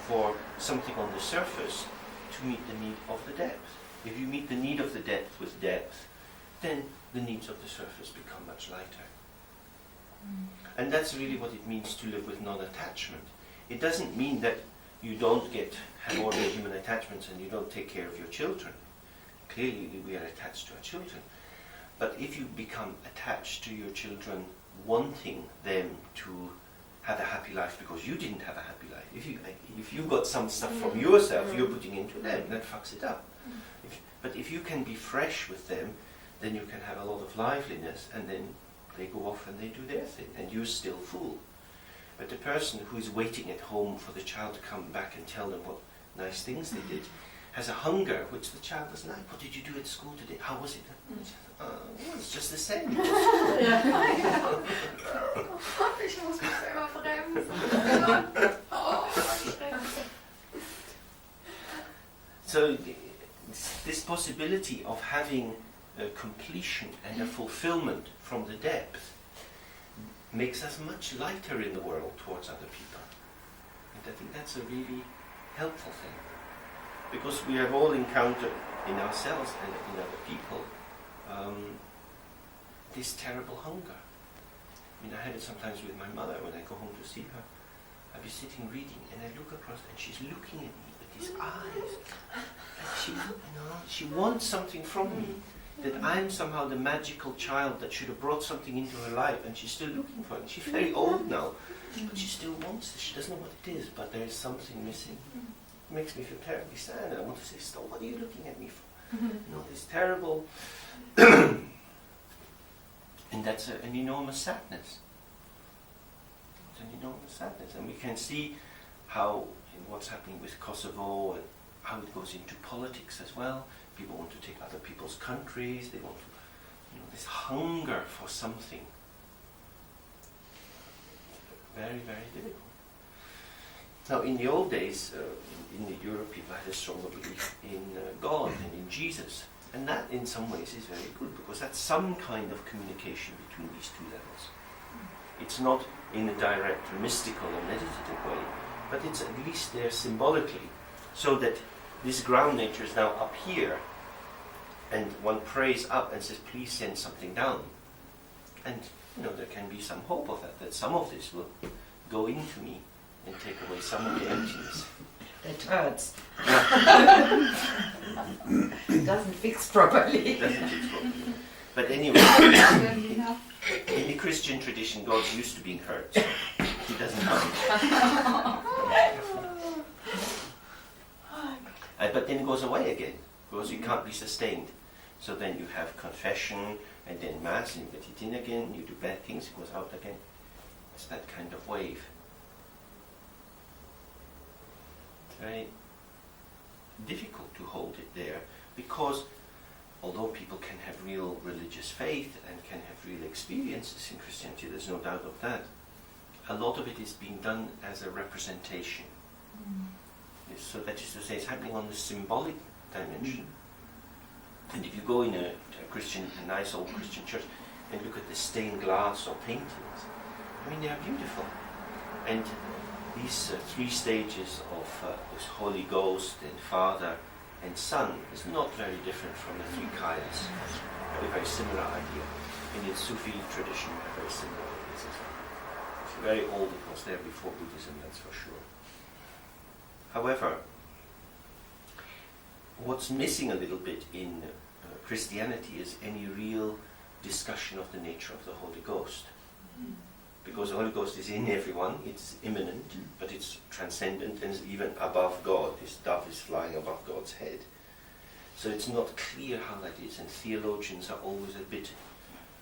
for something on the surface to meet the need of the depth. If you meet the need of the depth with depth, then the needs of the surface become much lighter. And that's really what it means to live with non-attachment. It doesn't mean that you don't have ordinary human attachments and you don't take care of your children. Clearly we are attached to our children. But if you become attached to your children, wanting them to have a happy life because you didn't have a happy life, if you got some stuff from yourself you're putting into them, that fucks it up. But if you can be fresh with them, then you can have a lot of liveliness, and then they go off and they do their thing, and you're still full. But the person who is waiting at home for the child to come back and tell them what nice things they did has a hunger which the child doesn't like. What did you do at school today? How was it? Well, it's just the same. Ich muss mich selber bremsen. So this possibility of having a completion and a fulfillment from the depth makes us much lighter in the world towards other people. And I think that's a really helpful thing. Because we have all encountered in ourselves and in other people this terrible hunger. I mean, I have it sometimes with my mother when I go home to see her. I'll be sitting reading and I look across and she's looking at me with these eyes. And she wants something from me. That I'm somehow the magical child that should have brought something into her life, and she's still looking for it. She's very old now, but she still wants it. She doesn't know what it is, but there is something missing. It makes me feel terribly sad, and I want to say, stop, what are you looking at me for? This terrible... And that's an enormous sadness. It's an enormous sadness, and we can see how, in what's happening with Kosovo, and how it goes into politics as well. People want to take other people's countries, they want to, this hunger for something. Very, very difficult. Now, in the old days, in Europe, people had a stronger belief in God and in Jesus. And that, in some ways, is very good, because that's some kind of communication between these two levels. It's not in a direct, mystical or meditative way, but it's at least there symbolically, so that this ground nature is now up here, and one prays up and says, please send something down. And there can be some hope of that some of this will go into me and take away some of the emptiness. It hurts. It doesn't fix properly. But anyway, in the Christian tradition, God's used to being hurt, so he doesn't mind. But then it goes away again, because you can't be sustained. So then you have confession, and then Mass, and you get it in again, you do bad things, it goes out again. It's that kind of wave. It's very difficult to hold it there, because although people can have real religious faith and can have real experiences in Christianity, there's no doubt of that, a lot of it is being done as a representation. So that is to say, it's happening on the symbolic dimension. And if you go in a nice old Christian church, and look at the stained glass or paintings, I mean, they are beautiful. And these three stages of this Holy Ghost and Father and Son is not very different from the three Kayas. A very similar idea. In the Sufi tradition, we have very similar ideas as well. It's very old, it was there before Buddhism, that's for sure. However, what's missing a little bit in Christianity is any real discussion of the nature of the Holy Ghost. Because the Holy Ghost is in everyone, it's immanent, but it's transcendent and is even above God. This dove is flying above God's head. So it's not clear how that is, and theologians are always a bit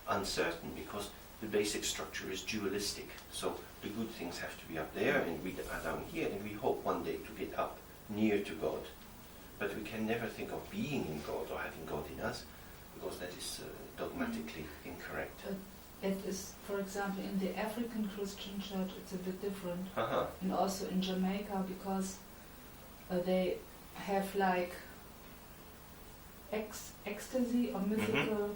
uncertain, because the basic structure is dualistic. So the good things have to be up there, and we are down here, and we hope one day to get up near to God. But we can never think of being in God or having God in us, because that is dogmatically incorrect. It is, for example, in the African Christian church, it's a bit different. And also in Jamaica, because they have like ecstasy or mythical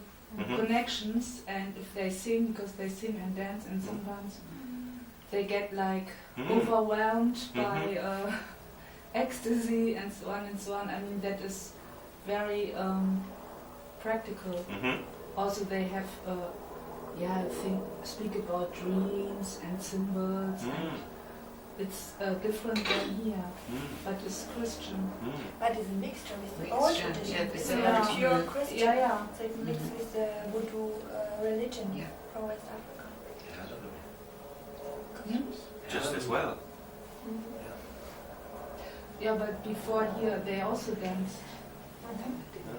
connections, and if they sing, because they sing and dance, and sometimes they get like overwhelmed by ecstasy and so on and so on. I mean, that is very practical. Mm-hmm. Also, they have, speak about dreams and symbols, and it's different than here, but it's Christian. But it's a mixture with the Mixture, old tradition. yeah, It's it's not a- pure Christian. Yeah. So it's mixed with the Voodoo religion Yeah. from West Africa. Just as well. Yeah, but before here, they also danced.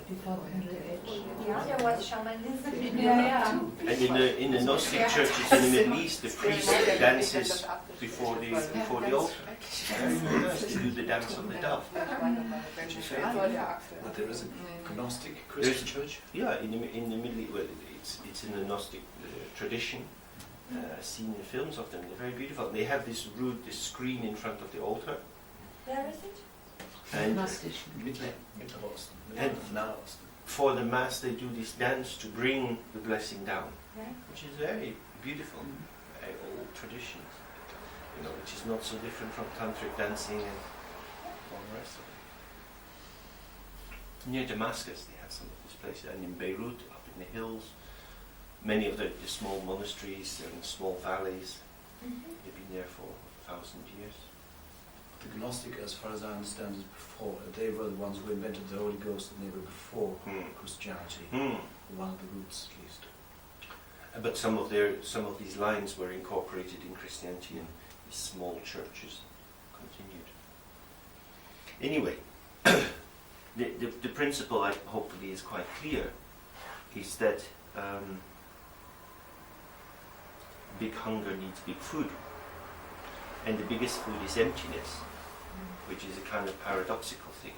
Before the Middle Age. Yeah, there was shamanism. Yeah. And in the Gnostic churches in the Middle East, the priest dances before the altar. They do the dance of the dove. But there is a Gnostic Christian church? Yeah, in the Middle East, well, it's in the Gnostic tradition. Seen in films of them, they're very beautiful. They have this screen in front of the altar. Where is it? And Nahosten. for the Mass, they do this dance to bring the blessing down, Yeah. which is very beautiful, very old traditions, which is not so different from tantric dancing and all the rest of it. Near Damascus, they have some of these places, and in Beirut, up in the hills, many of the small monasteries and small valleys. They've been there for 1,000 years. The Gnostic, as far as I understand, is before. They were the ones who invented the Holy Ghost, and they were before Christianity. One of the roots, at least. But some of these lines were incorporated in Christianity, and these small churches continued. Anyway, the principle, hopefully, is quite clear. Is that big hunger needs big food, and the biggest food is emptiness, which is a kind of paradoxical thing.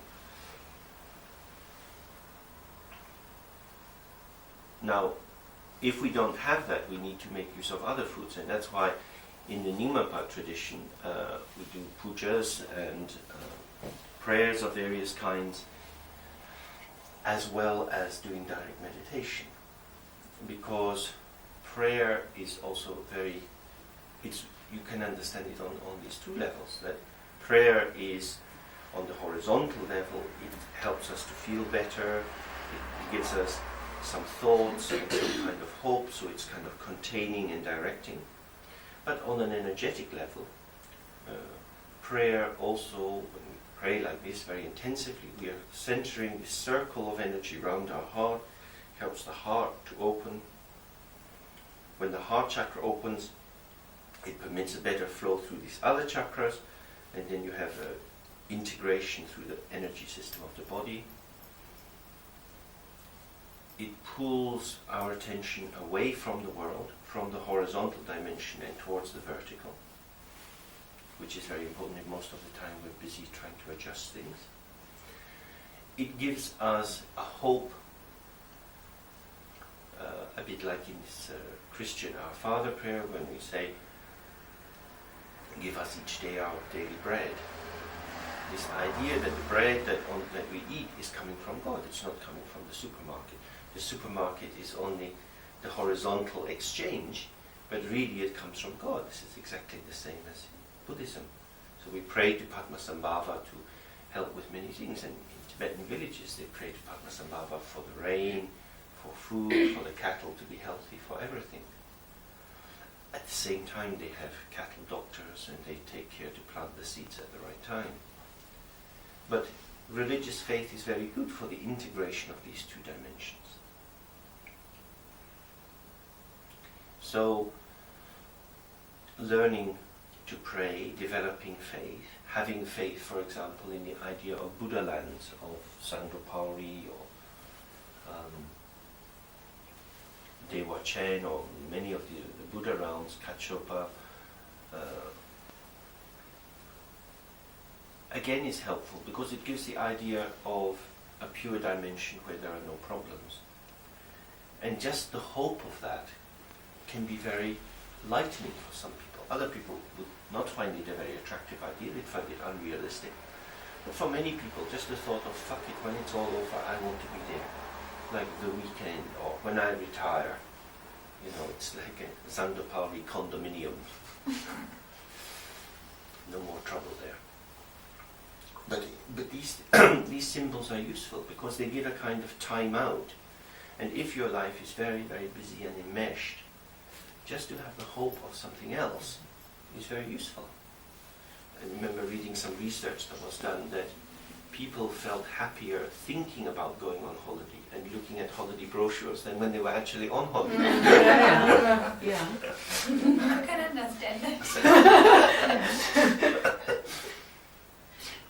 Now, if we don't have that, we need to make use of other foods, and that's why in the Nyingma tradition we do pujas and prayers of various kinds, as well as doing direct meditation, because prayer is also you can understand it on these two levels. That prayer is on the horizontal level, it helps us to feel better, it gives us some thoughts and some kind of hope, so it's kind of containing and directing. But on an energetic level, prayer also, when we pray like this very intensively, we are centering this circle of energy around our heart, helps the heart to open. When the heart chakra opens, it permits a better flow through these other chakras, and then you have integration through the energy system of the body. It pulls our attention away from the world, from the horizontal dimension, and towards the vertical, which is very important. And most of the time we're busy trying to adjust things. It gives us a hope, a bit like in this Christian Our Father prayer, when we say, give us each day our daily bread. This idea that the bread that we eat is coming from God, it's not coming from the supermarket. The supermarket is only the horizontal exchange, but really it comes from God. This is exactly the same as in Buddhism. So we pray to Padmasambhava to help with many things, and in Tibetan villages they pray to Padmasambhava for the rain, for food, for the cattle to be healthy, for everything. At the same time they have cattle doctors, and they take care to plant the seeds at the right time. But religious faith is very good for the integration of these two dimensions. So, learning to pray, developing faith, having faith, for example, in the idea of Buddha lands, of Sangdopari, or Dewa Chen, or many of the Buddha realms, Kachopa, again is helpful because it gives the idea of a pure dimension where there are no problems. And just the hope of that can be very lightening for some people. Other people would not find it a very attractive idea, they'd find it unrealistic. But for many people, just the thought of, fuck it, when it's all over, I want to be there. Like the weekend, or when I retire. It's like a Sangdopari condominium. No more trouble there. But But these these symbols are useful because they give a kind of time out. And if your life is very, very busy and enmeshed, just to have the hope of something else is very useful. I remember reading some research that was done that people felt happier thinking about going on holiday and looking at holiday brochures than when they were actually on holiday. Yeah. I can understand that.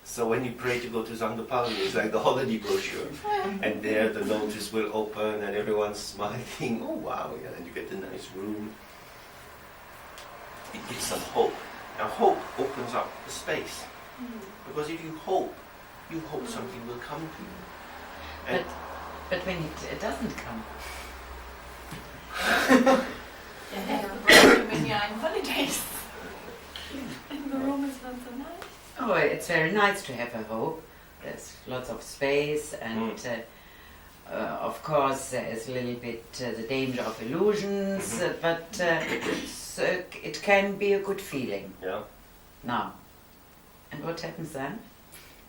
So when you pray to go to Zangapalli, it's like the holiday brochure. And there the notice will open and everyone's smiling. Oh wow, yeah, and you get the nice room. It gives some hope. Now hope opens up the space. Because if you hope something will come to you. And But when it doesn't come. Yeah, that's the problem when you're on holidays. And the room is not so nice. Oh, it's very nice to have a hope. There's lots of space, and of course there is a little bit the danger of illusions, but it can be a good feeling. yeah. Now, and what happens then?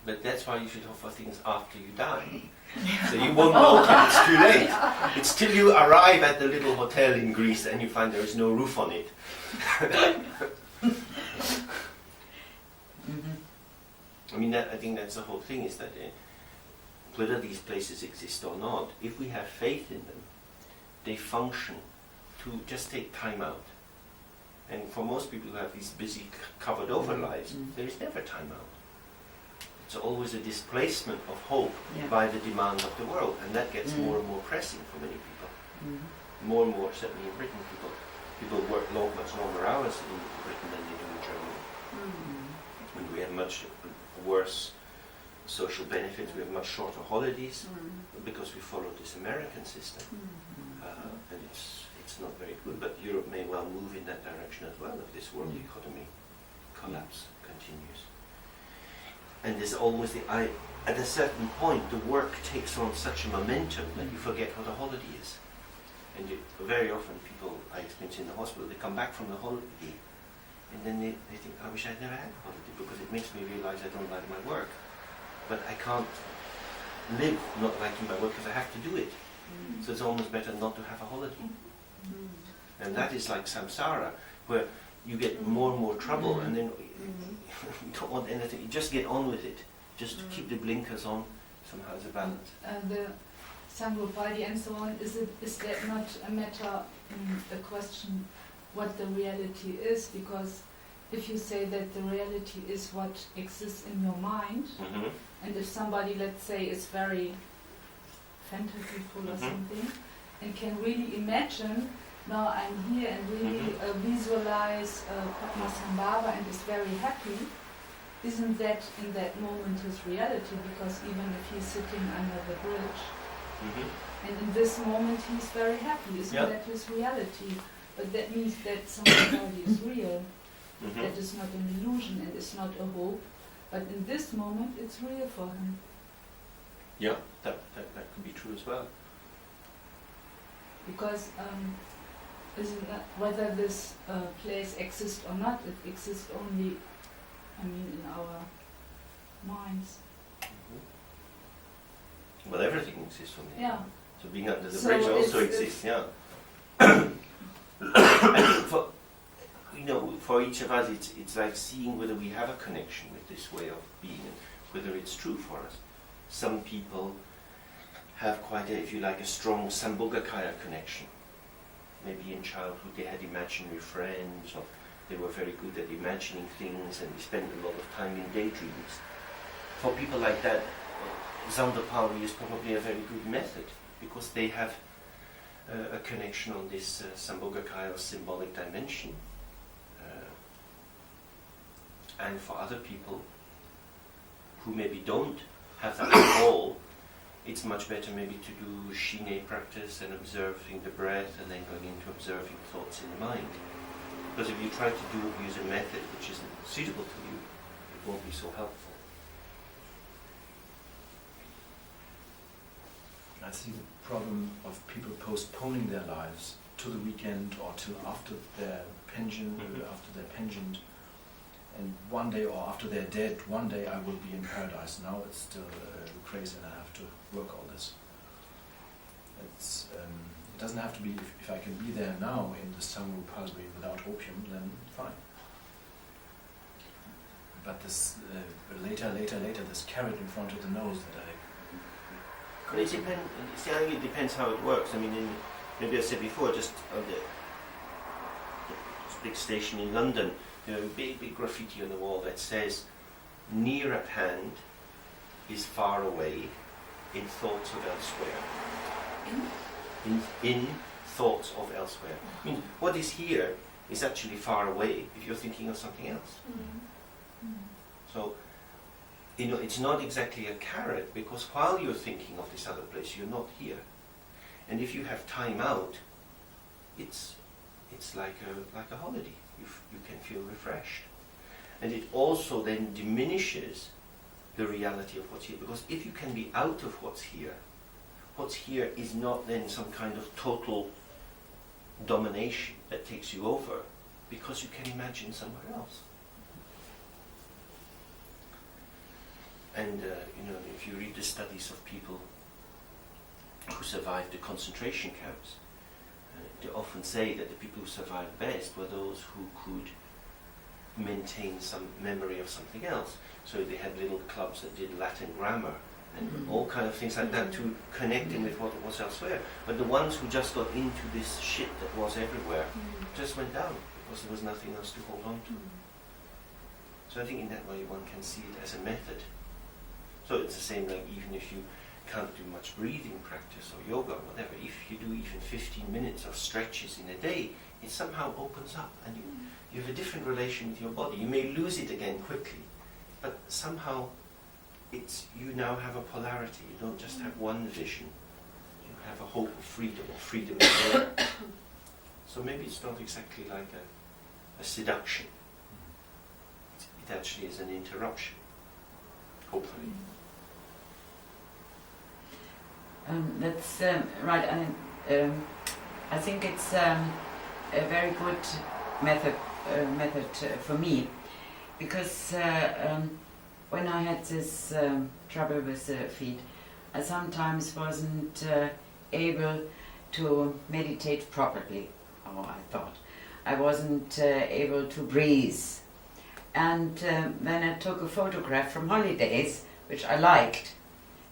But that's why you should offer things after you die. So you won't know till it's too late. It's till you arrive at the little hotel in Greece and you find there is no roof on it. I mean, I think that's the whole thing, is that whether these places exist or not, if we have faith in them, they function to just take time out. And for most people who have these busy, covered over lives, there is never time out. It's always a displacement of hope by the demands of the world, and that gets more and more pressing for many people. More and more, certainly in Britain, people work much longer hours in Britain than they do in Germany. And we have much worse social benefits, we have much shorter holidays because we follow this American system. And it's not very good, but Europe may well move in that direction as well if this world economy collapse continues. And there's always at a certain point the work takes on such a momentum that you forget what a holiday is. And very often people I experience in the hospital, they come back from the holiday and then they think, I wish I'd never had a holiday because it makes me realize I don't like my work. But I can't live not liking my work because I have to do it. So it's almost better not to have a holiday. And that is like samsara, where you get more and more trouble and then you don't want anything, you just get on with it. Just keep the blinkers on, somehow there's a balance. The Sangha and so on, is that not a matter, a question what the reality is? Because if you say that the reality is what exists in your mind, and if somebody, let's say, is very fantasyful or something, and can really imagine, now I'm here and really visualize Padmasambhava and is very happy, isn't that in that moment his reality? Because even if he's sitting under the bridge, and in this moment he's very happy, isn't that his reality? But that means that Sambhava is real. That is not an illusion and it's not a hope, but in this moment it's real for him. Yeah, that could be true as well. Because isn't that whether this place exists or not, it exists only, in our minds. Well, everything exists for me. Yeah. So being under the So bridge also it's exists, yeah. I think for each of us, it's like seeing whether we have a connection with this way of being and whether it's true for us. Some people have quite if you like, a strong Sambhogakaya connection. Maybe in childhood they had imaginary friends, or they were very good at imagining things and they spent a lot of time in daydreams. For people like that, Zandapari is probably a very good method because they have a connection on this Sambhogakaya or symbolic dimension. And for other people who maybe don't have that at all, it's much better maybe to do Shine practice and observing the breath and then going into observing thoughts in the mind. Because if you try to use a method which isn't suitable to you, it won't be so helpful. I see the problem of people postponing their lives to the weekend or till after their pension, after they're pensioned, and one day, or after they're dead, one day I will be in paradise. Now it's still crazy, and I have to work all this. It doesn't have to be, if I can be there now in the Sangha Palsby without opium, then fine. But this later, this carrot in front of the nose that But it depends. See, I think it depends how it works. I mean, maybe I said before, just on this big station in London, you know, big graffiti on the wall that says, "Near at hand is far away in thoughts of elsewhere." In thoughts of elsewhere. I mean, what is here is actually far away if you're thinking of something else. So, you know, it's not exactly a carrot, because while you're thinking of this other place, you're not here. And if you have time out, it's like a holiday. You can feel refreshed. And it also then diminishes the reality of what's here, because if you can be out of what's here is not then some kind of total domination that takes you over, because you can imagine somewhere else. And you know, if you read the studies of people who survived the concentration camps, they often say that the people who survived best were those who could maintain some memory of something else. So they had little clubs that did Latin grammar and all kind of things like that to connect in with what was elsewhere. But the ones who just got into this shit that was everywhere just went down, because there was nothing else to hold on to. So I think in that way one can see it as a method. So it's the same, like even if you can't do much breathing practice or yoga or whatever, if you do even 15 minutes of stretches in a day, it somehow opens up and you have a different relation with your body. You may lose it again quickly, but somehow you now have a polarity. You don't just have one vision. You have a hope of freedom, or freedom is there. So maybe it's not exactly like a seduction. It actually is an interruption, hopefully. That's right. I think it's a very good method for me, because when I had this trouble with the feet, I sometimes wasn't able to meditate properly. I thought I wasn't able to breathe, and then I took a photograph from holidays, which I liked.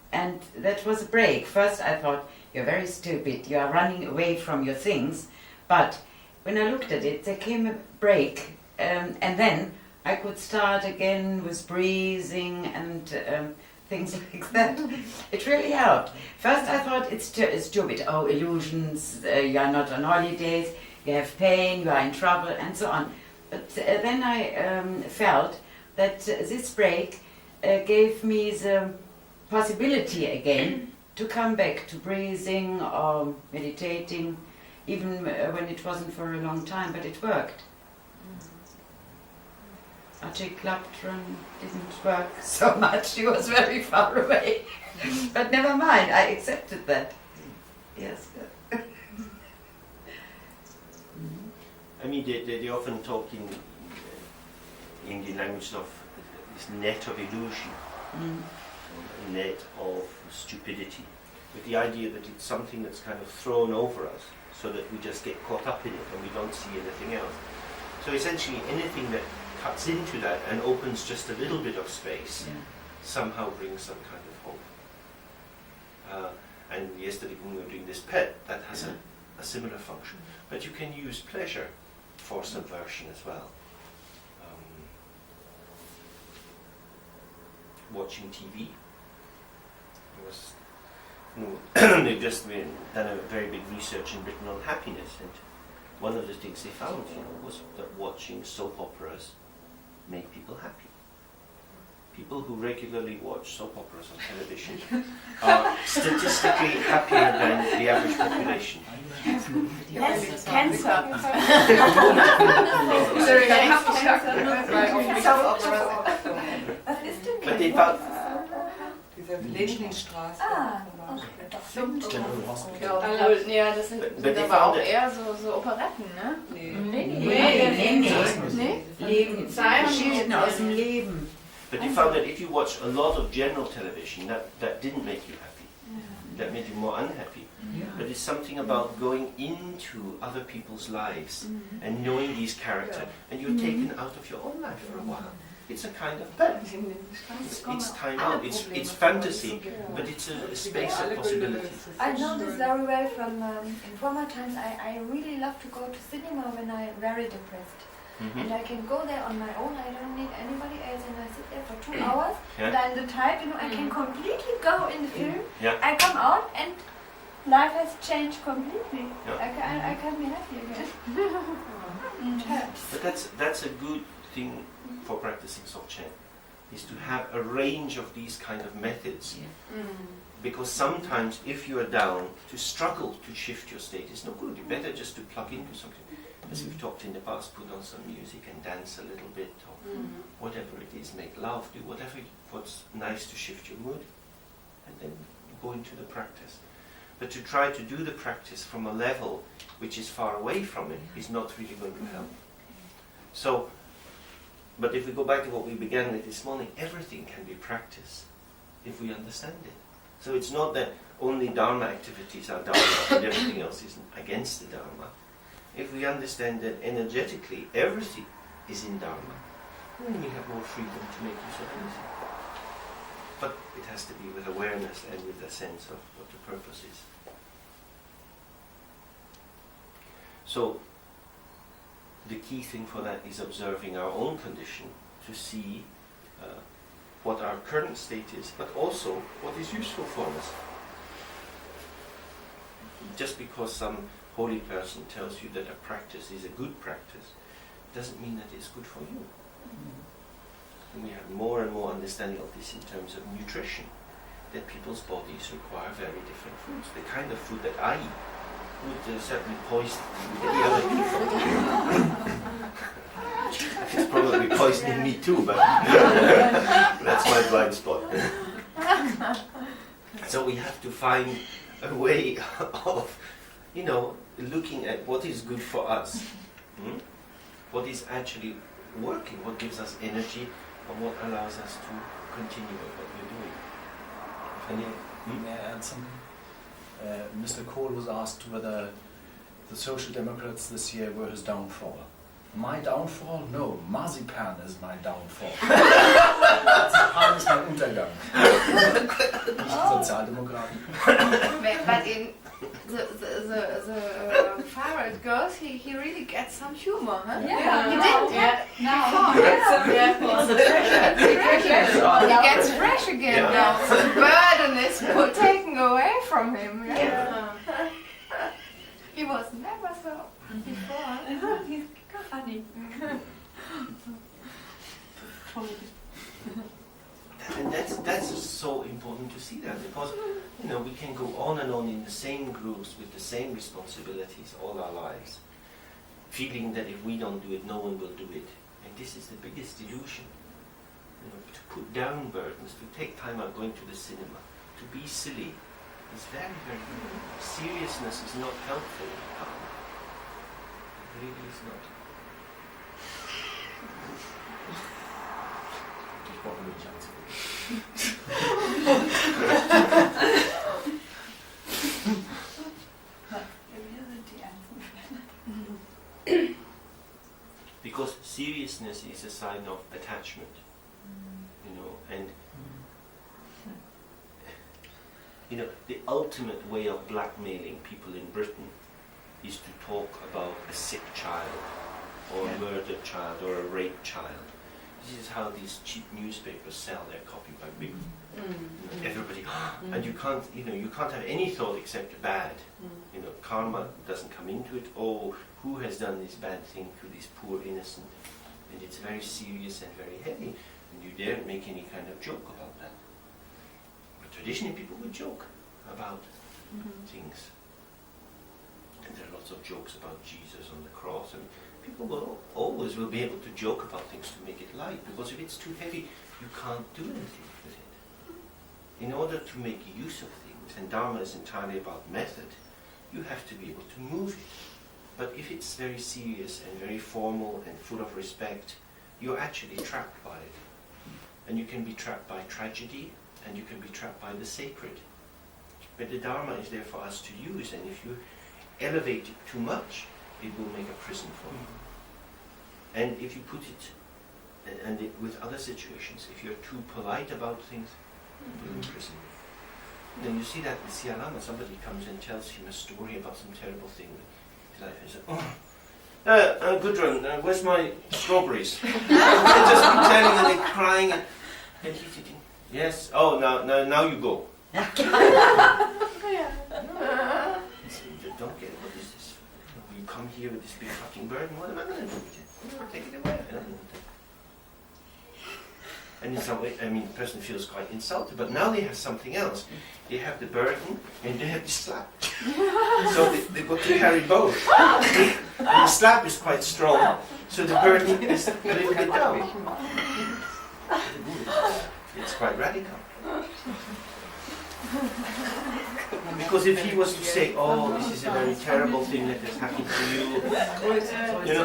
And that was a break. First I thought, you're very stupid, you are running away from your things. But when I looked at it, there came a break. And then I could start again with breathing and things like that. It really helped. First I thought, it's stupid. Oh, illusions, you are not on holidays, you have pain, you are in trouble, and so on. But then I felt that this break gave me the possibility again to come back to breathing or meditating, even when it wasn't for a long time, but it worked. Ajay Klaptran didn't work so much, he was very far away. But never mind, I accepted that. Yes. I mean, they often talk in Indian language of this net of illusion. Net of stupidity, with the idea that it's something that's kind of thrown over us so that we just get caught up in it and we don't see anything else. So essentially anything that cuts into that and opens just a little bit of space somehow brings some kind of hope. And yesterday when we were doing this pet, that has a similar function. But you can use pleasure for subversion as well. Watching TV. They've just done a very big research in Britain on happiness, and one of the things they found, was that watching soap operas made people happy. People who regularly watch soap operas on television are statistically happier than the average population. Less cancer. But they found Diese Lindenstraße zum Beispiel. Stimmt. General Hospital. Ja, obwohl, ja, das sind, But sind they aber found auch it- eher so Operetten, ne? Nee. Nee? Leben, Sein- Geschichten aus dem Leben. But you found that if you watch a lot of general television, that didn't make you happy. That made you more unhappy. But it's something about going into other people's lives and knowing these characters, and you're taken out of your own life for a while. It's a kind of bed. It's time out. It's fantasy, but it's a space of possibility. I know this very well from in former times. I really love to go to cinema when I'm very depressed. And I can go there on my own. I don't need anybody else, and I sit there for 2 hours. Yeah. And I'm the type, I can completely go in the film. Yeah. I come out and life has changed completely. Yeah. I can be happy again. But that's a good thing for practicing Dzogchen, is to have a range of these kind of methods. Because sometimes if you are down, to struggle to shift your state is no good. It's better just to plug into something. As we've talked in the past, put on some music and dance a little bit, or whatever it is, make love, do what's nice to shift your mood, and then go into the practice. But to try to do the practice from a level which is far away from it is not really going to help. So, but if we go back to what we began with this morning, everything can be practiced if we understand it. So it's not that only Dharma activities are Dharma and everything else is against the Dharma. If we understand that energetically everything is in Dharma, then we have more freedom to make use of anything. But it has to be with awareness and with a sense of what the purpose is. So, the key thing for that is observing our own condition to see what our current state is, but also what is useful for us. Just because some holy person tells you that a practice is a good practice, doesn't mean that it's good for you. And we have more and more understanding of this in terms of nutrition, that people's bodies require very different foods. The kind of food that I eat would certainly poison the other people. It's probably poisoning me too, but that's my blind spot. So we have to find a way of, looking at what is good for us, what is actually working, what gives us energy, and what allows us to continue with what we're doing. May I add something? Mr. Kohl was asked whether the Social Democrats this year were his downfall. My downfall? No, Marzipan is my downfall. Marzipan ist mein Untergang. Nicht Sozialdemokraten. But in the far it goes, he really gets some humor, huh? Yeah. He didn't, Now before. Yeah. He gets fresh again now. The burden is taken away from him. He was never so before. He's funny. And that's so important to see that, because we can go on and on in the same groups with the same responsibilities all our lives, feeling that if we don't do it, no one will do it. And this is the biggest illusion. To put down burdens, to take time out going to the cinema, to be silly, is very, very good. Seriousness is not helpful. It really is not. Ich brauche nur nicht anzugucken. Because seriousness is a sign of attachment, and the ultimate way of blackmailing people in Britain is to talk about a sick child, or a murdered child, or a raped child. This is how these cheap newspapers sell their copy by big. Everybody, and you can't have any thought except bad. Karma doesn't come into it. Oh, who has done this bad thing to this poor innocent? And it's very serious and very heavy, and you daren't make any kind of joke about that. But traditionally, people would joke about things, and there are lots of jokes about Jesus on the cross, and people will always be able to joke about things to make it light, because if it's too heavy, you can't do anything with it. in order to make use of things, and Dharma is entirely about method, you have to be able to move it. But if it's very serious and very formal and full of respect, you're actually trapped by it. And you can be trapped by tragedy, and you can be trapped by the sacred. But the Dharma is there for us to use, and if you elevate it too much, it will make a prison for you. And if you put it, with other situations, if you're too polite about things, it will imprison you. Then you see that with Siya Lama, somebody comes and tells him a story about some terrible thing. He's like, Gudrun, where's my strawberries? They just keep telling and they're crying, and he's thinking, yes, oh, now you go. He said, don't get it, what is this? You come here with this big fucking burden, what am I going to do with it? Take it away. I don't want it. And in some way, the person feels quite insulted, but now they have something else. They have the burden and they have the slap. So they've got to carry both. And the slap is quite strong, so the burden is a little bit down. It's quite radical. Because if he was to say, oh, this is a very terrible thing that has happened to you,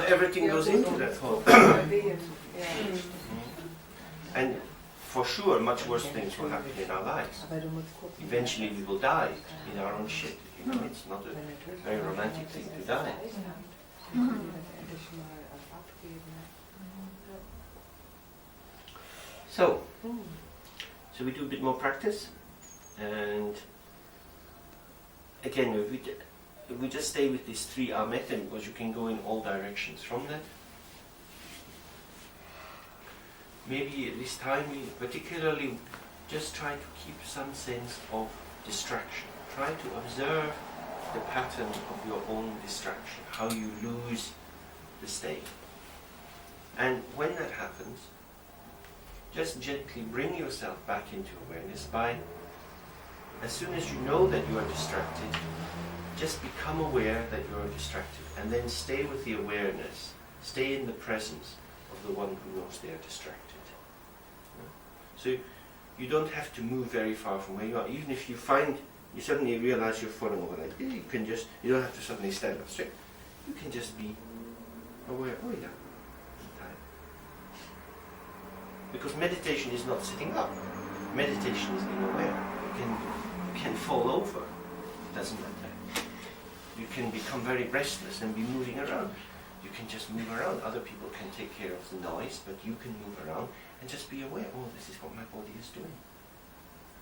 everything goes into that whole. And for sure, much worse things will happen in our lives. Eventually we will die in our own shit. It's not a very romantic thing to die. So we do a bit more practice. And again, if we just stay with these 3R method, because you can go in all directions from that. Maybe at this time we particularly just try to keep some sense of distraction. Try to observe the pattern of your own distraction, how you lose the state. And when that happens, just gently bring yourself back into awareness by, as soon as you know that you are distracted, just become aware that you are distracted, and then stay with the awareness, stay in the presence of the one who knows they are distracted. So you don't have to move very far from where you are. Even if you suddenly realize you're falling over like this, you don't have to suddenly stand up straight. You can just be aware, oh yeah, I'm tired. Because meditation is not sitting up. Meditation is being aware. You can fall over, it doesn't matter. You can become very restless and be moving around. You can just move around. Other people can take care of the noise, but you can move around and just be aware, oh, this is what my body is doing.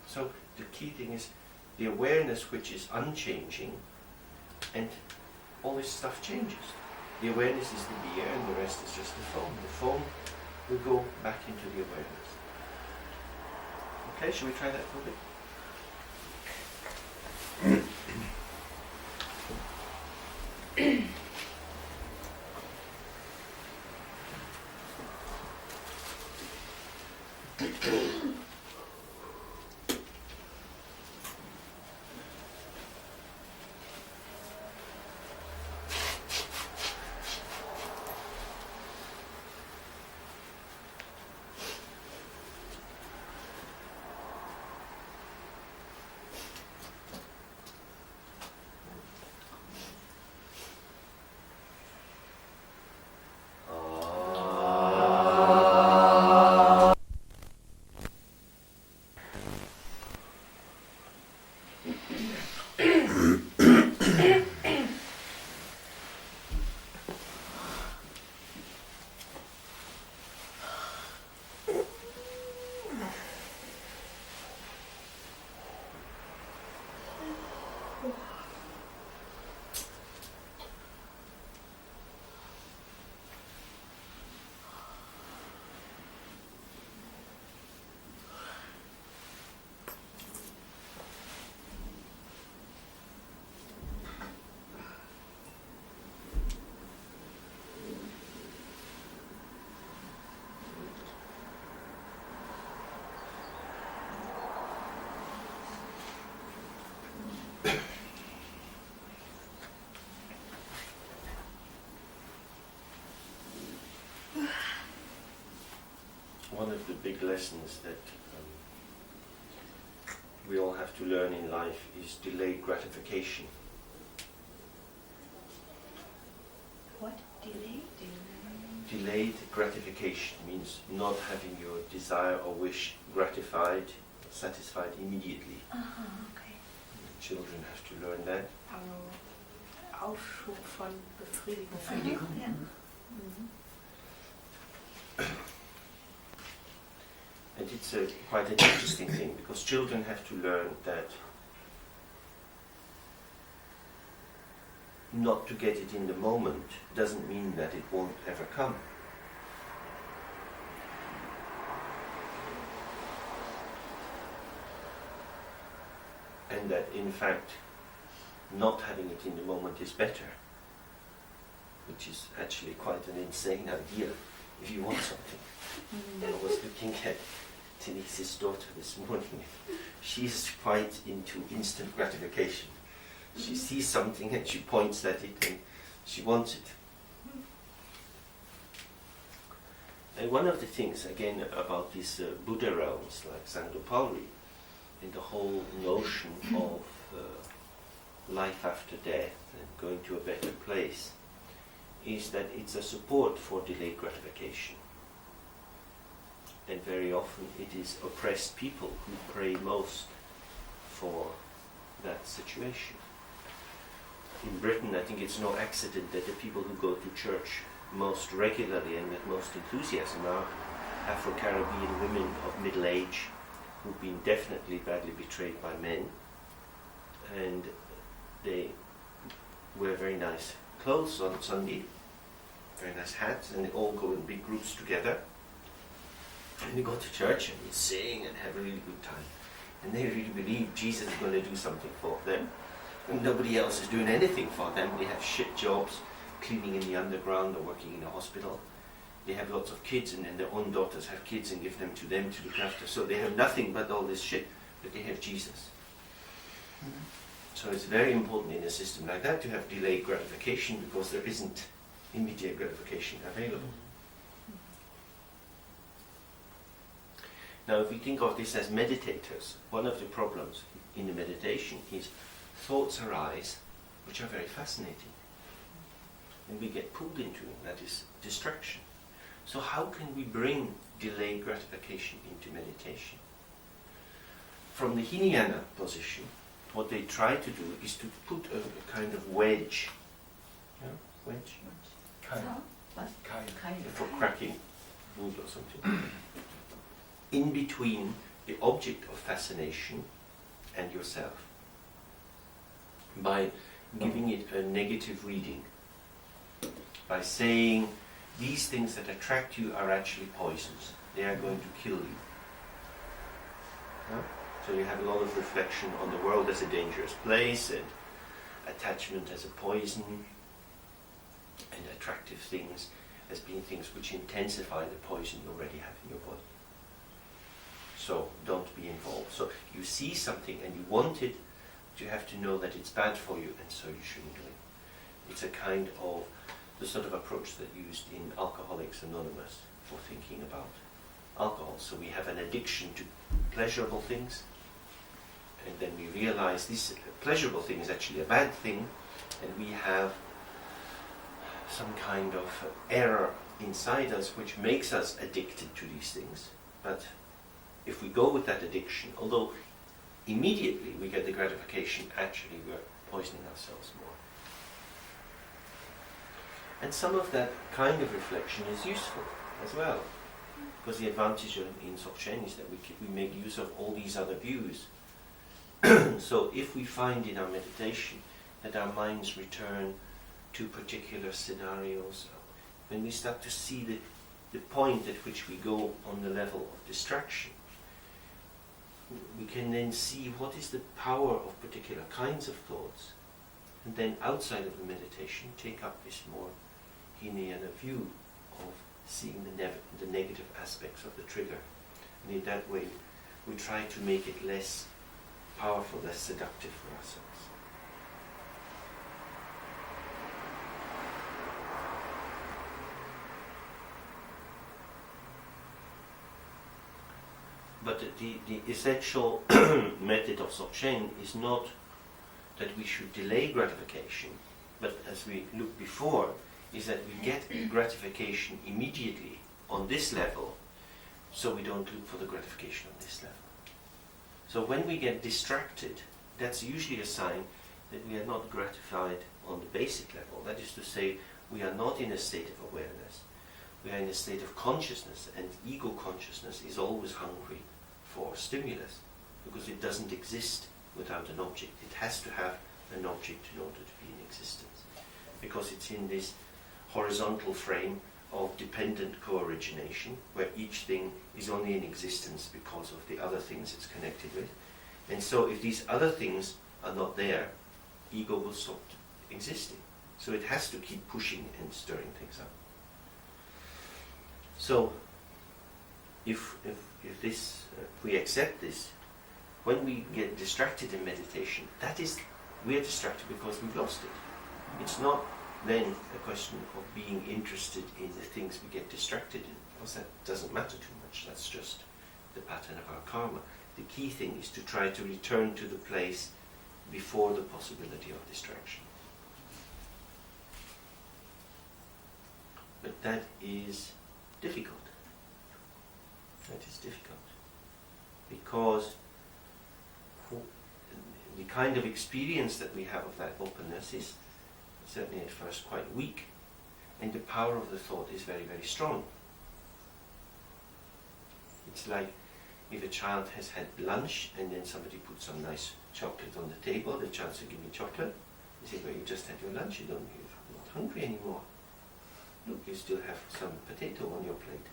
So the key thing is the awareness which is unchanging, and all this stuff changes. The awareness is the beer and the rest is just the foam. The foam will go back into the awareness. Okay, shall we try that for a bit? One of the big lessons that we all have to learn in life is delayed gratification. What? Delay? Delayed gratification means not having your desire or wish gratified, satisfied immediately. Okay. Children have to learn that. Aufschub von Befriedigung. Yeah. And it's quite an interesting thing, because children have to learn that not to get it in the moment doesn't mean that it won't ever come. And that in fact not having it in the moment is better, which is actually quite an insane idea if you want something. I was looking at Denise's daughter this morning. She's quite into instant gratification. She sees something and she points at it and she wants it. And one of the things, again, about these Buddha realms, like Sangdopalri, and the whole notion of life after death and going to a better place, is that it's a support for delayed gratification. And very often it is oppressed people who pray most for that situation. In Britain, I think it's no accident that the people who go to church most regularly and with most enthusiasm are Afro-Caribbean women of middle age who've been definitely badly betrayed by men, and they wear very nice clothes on Sunday, very nice hats, and they all go in big groups together, and they go to church and they sing and have a really good time, and they really believe Jesus is going to do something for them, and nobody else is doing anything for them. They have shit jobs, cleaning in the underground or working in a hospital. They have lots of kids, and then their own daughters have kids and give them to look after. So they have nothing but all this shit, but they have Jesus. So it's very important in a system like that to have delayed gratification, because there isn't immediate gratification available. Now, if we think of this as meditators, one of the problems in the meditation is thoughts arise which are very fascinating, and we get pulled into it. That is distraction. So how can we bring delayed gratification into meditation? From the Hinayana position, what they try to do is to put a kind of wedge, wedge? Kind. For cracking wood or something, in between the object of fascination and yourself, by giving it a negative reading, by saying these things that attract you are actually poisons. They are going to kill you. So you have a lot of reflection on the world as a dangerous place, and attachment as a poison, and attractive things as being things which intensify the poison you already have in your body. So don't be involved. So you see something and you want it, but you have to know that it's bad for you, and so you shouldn't do it. It's a kind of the sort of approach that used in Alcoholics Anonymous for thinking about alcohol. So we have an addiction to pleasurable things, and then we realize this pleasurable thing is actually a bad thing, and we have some kind of error inside us which makes us addicted to these things. But if we go with that addiction, although immediately we get the gratification, actually we're poisoning ourselves more. And some of that kind of reflection is useful as well, because the advantage in Dzogchen is that we make use of all these other views. So if we find in our meditation that our minds return to particular scenarios, when we start to see the point at which we go on the level of distraction, we can then see what is the power of particular kinds of thoughts, and then outside of the meditation take up this more Hinayana view of seeing the negative aspects of the trigger. And in that way we try to make it less powerful, less seductive for ourselves. But But the essential method of Dzogchen is not that we should delay gratification, but as we looked before, is that we get gratification immediately on this level, so we don't look for the gratification on this level. So when we get distracted, that's usually a sign that we are not gratified on the basic level. That is to say, we are not in a state of awareness. We are in a state of consciousness, and ego consciousness is always hungry for stimulus, because it doesn't exist without an object. It has to have an object in order to be in existence, because it's in this horizontal frame of dependent co-origination, where each thing is only in existence because of the other things it's connected with. And so if these other things are not there, ego will stop existing. So it has to keep pushing and stirring things up. So if we accept this, when we get distracted in meditation, we are distracted because we've lost it. It's not then a question of being interested in the things we get distracted in, because that doesn't matter too much. That's just the pattern of our karma. The key thing is to try to return to the place before the possibility of distraction. But that is difficult. That is difficult. Because the kind of experience that we have of that openness is certainly at first quite weak, and the power of the thought is very, very strong. It's like if a child has had lunch and then somebody puts some nice chocolate on the table, the child says, "Give me chocolate." You say, "Well, you just had your lunch, you're not hungry anymore. Look, you still have some potato on your plate."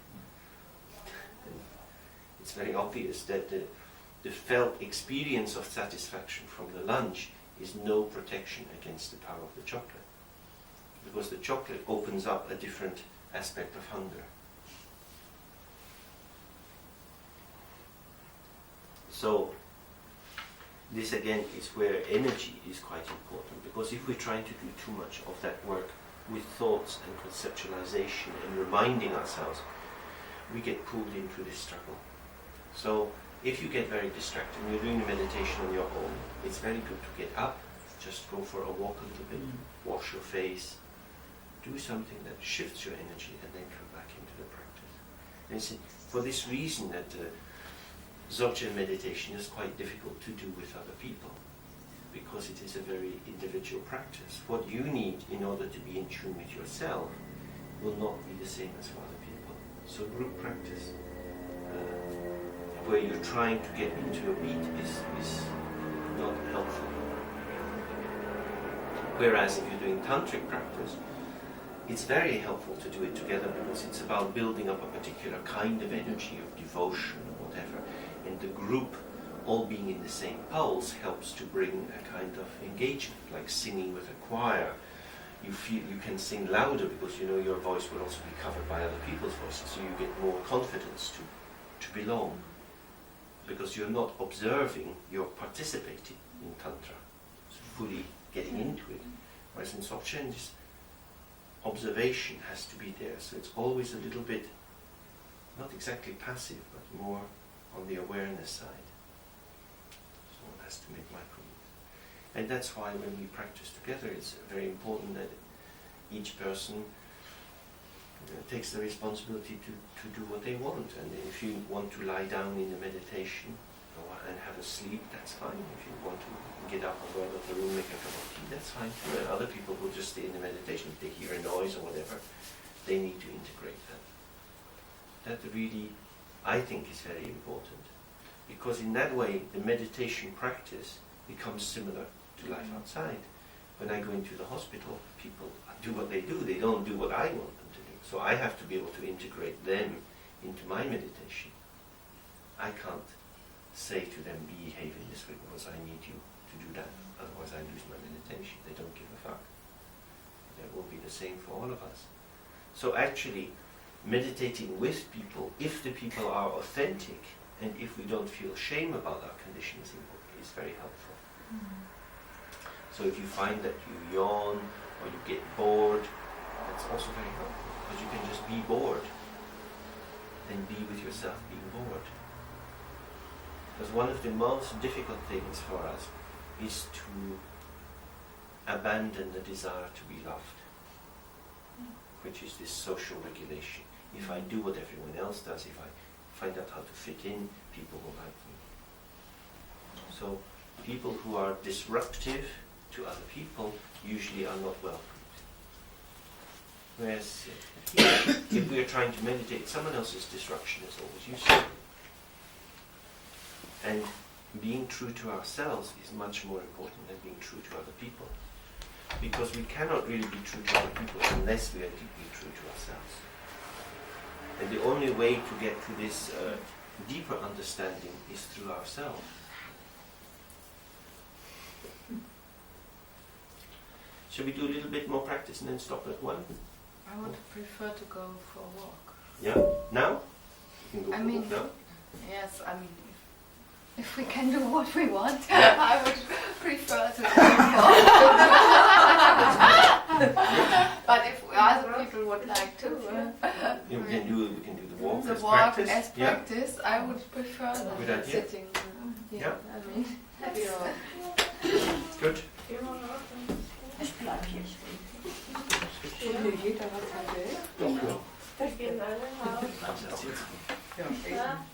And it's very obvious that the felt experience of satisfaction from the lunch is no protection against the power of the chocolate, because the chocolate opens up a different aspect of hunger. So this again is where energy is quite important, because if we're trying to do too much of that work with thoughts and conceptualization and reminding ourselves, we get pulled into this struggle. So if you get very distracted and you're doing the meditation on your own, it's very good to get up, just go for a walk a little bit, wash your face, do something that shifts your energy, and then come back into the practice. And it's for this reason that Dzogchen meditation is quite difficult to do with other people, because it is a very individual practice. What you need in order to be in tune with yourself will not be the same as for other people. So group practice, where you're trying to get into a beat, is not helpful. Whereas if you're doing tantric practice, it's very helpful to do it together, because it's about building up a particular kind of energy of devotion or whatever. And the group all being in the same pulse helps to bring a kind of engagement, like singing with a choir. You feel you can sing louder because you know your voice will also be covered by other people's voices, so you get more confidence to belong, because you're not observing, you're participating in Tantra, so fully getting into it. Whereas in Dzogchen, this observation has to be there, so it's always a little bit, not exactly passive, but more on the awareness side. So one has to make micro moves. And that's why when we practice together, it's very important that each person takes the responsibility to do what they want. And if you want to lie down in the meditation and have a sleep, that's fine. If you want to get up and go out of the room, make a cup of tea, that's fine too. And other people will just stay in the meditation. If they hear a noise or whatever, they need to integrate that. That really, I think, is very important, because in that way the meditation practice becomes similar to life outside. When I go into the hospital, people do what they do, they don't do what I want them to do. So I have to be able to integrate them into my meditation. I can't say to them, behave in this way because I need you to do that, otherwise I lose my meditation. They don't give a fuck. That will be the same for all of us. So actually, meditating with people, if the people are authentic and if we don't feel shame about our conditions, is very helpful. So if you find that you yawn or you get bored, that's also very helpful, because you can just be bored and be with yourself being bored. Because one of the most difficult things for us is to abandon the desire to be loved, which is this social regulation. If I do what everyone else does, if I find out how to fit in, people will like me. So people who are disruptive to other people usually are not welcomed. Whereas if we are trying to meditate, someone else's disruption is always useful. And being true to ourselves is much more important than being true to other people. Because we cannot really be true to other people unless we are deeply true to ourselves. And the only way to get to this deeper understanding is through ourselves. Shall we do a little bit more practice and then stop at 1? I would prefer to go for a walk. Yeah? Now? You can go for a walk now? Yes, I mean, if we can do what we want, I would prefer to go for But if other people would like to, we can do the walk the as walk practice. as practice, I would prefer Good than idea. sitting. Yeah. I mean, Good. Ich bleib hier stehen. Und jeder hat sein Geld. Doch, ja. Da gehen alle nach. Ja.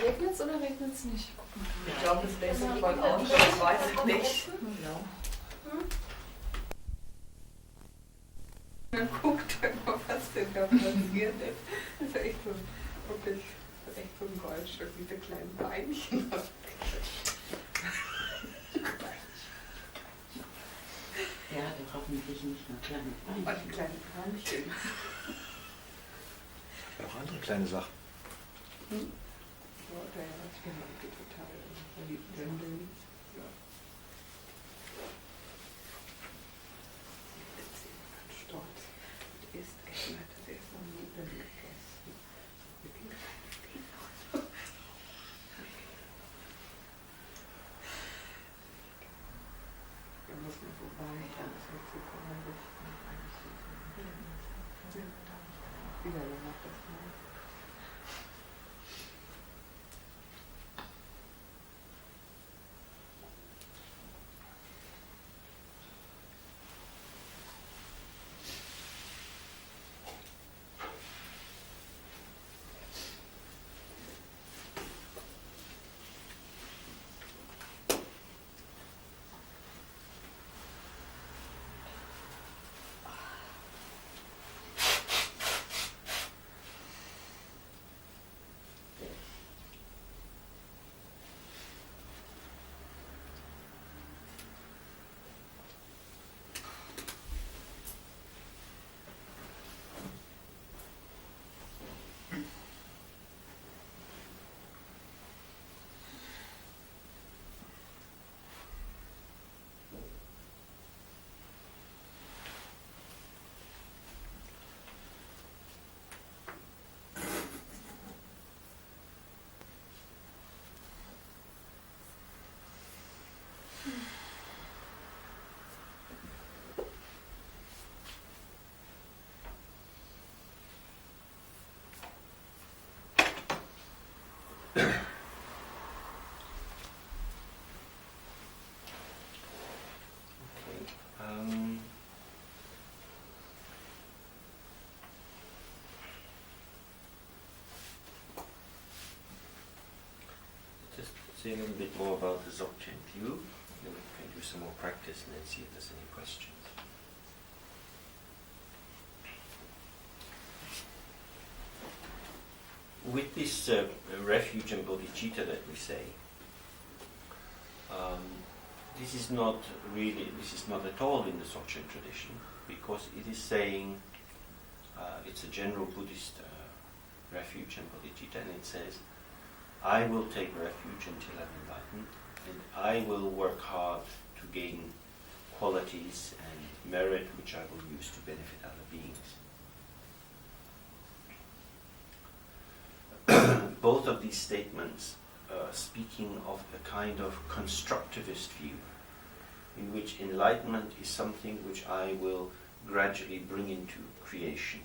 Regnet es oder regnet es nicht? Ich glaube, das lässt sich mal aus, das weiß ich nicht. Man guckt immer, was denn da passiert ist. Das ist echt so ein Goldstück mit den kleinen Beinchen. Der hatte hoffentlich nicht nur kleine Und Beinchen. die kleinen Beinchen. Auch andere kleine Sachen. Ja, ich bin total verliebt in den. Ja. Jetzt ist sie ganz stolz. Das ist echt nett, das ist noch nie gegessen. Da muss man vorbei, da ist jetzt so komisch. Wieder gemacht das mal. Just say a little bit more about the Dzogchen view, then we can do some more practice and then see if there's any questions. With this refuge and bodhicitta that we say, this is not at all in the Dzogchen tradition, because it is saying, it's a general Buddhist refuge and bodhicitta, and it says, I will take refuge until I'm enlightened, and I will work hard to gain qualities and merit which I will use to benefit other beings. Both of these statements speaking of a kind of constructivist view, in which enlightenment is something which I will gradually bring into creation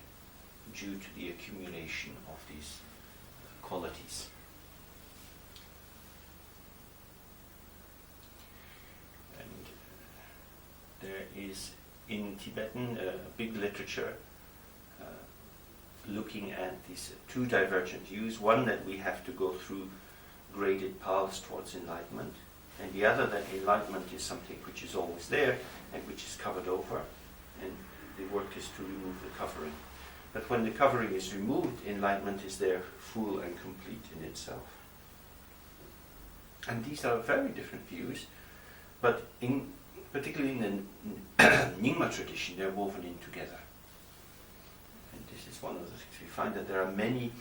due to the accumulation of these qualities. is in Tibetan a big literature looking at these two divergent views. One, that we have to go through graded paths towards enlightenment, and the other, that enlightenment is something which is always there and which is covered over, and the work is to remove the covering. But when the covering is removed, enlightenment is there full and complete in itself. And these are very different views, but particularly in the Nyingma tradition, they're woven in together. And this is one of the things we find, that there are many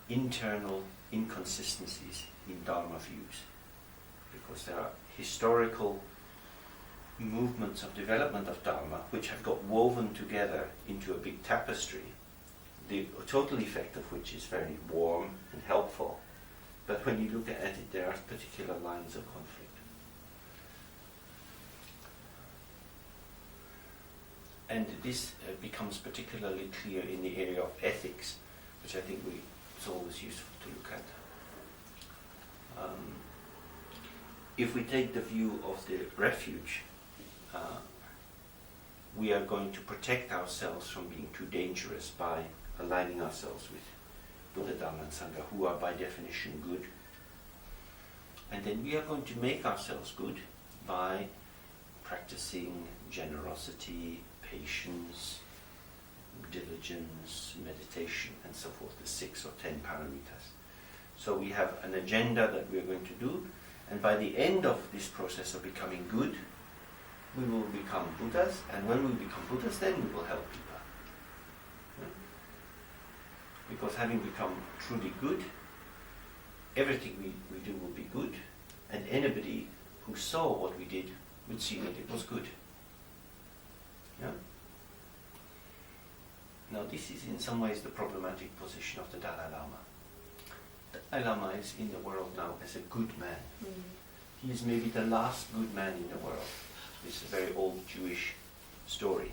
internal inconsistencies in Dharma views, because there are historical movements of development of Dharma which have got woven together into a big tapestry, the total effect of which is very warm and helpful. But when you look at it, there are particular lines of conflict. And this becomes particularly clear in the area of ethics, which I think it's always useful to look at. If we take the view of the refuge, we are going to protect ourselves from being too dangerous by aligning ourselves with Buddha, Dhamma and Sangha, who are by definition good. And then we are going to make ourselves good by practicing generosity, patience, diligence, meditation, and so forth, the 6 or 10 paramitas. So we have an agenda that we are going to do, and by the end of this process of becoming good, we will become Buddhas, and when we become Buddhas, then we will help people. Because having become truly good, everything we do will be good, and anybody who saw what we did would see that it was good. Yeah? Now this is in some ways the problematic position of the Dalai Lama. The Dalai Lama is in the world now as a good man. He is maybe the last good man in the world. This is a very old Jewish story.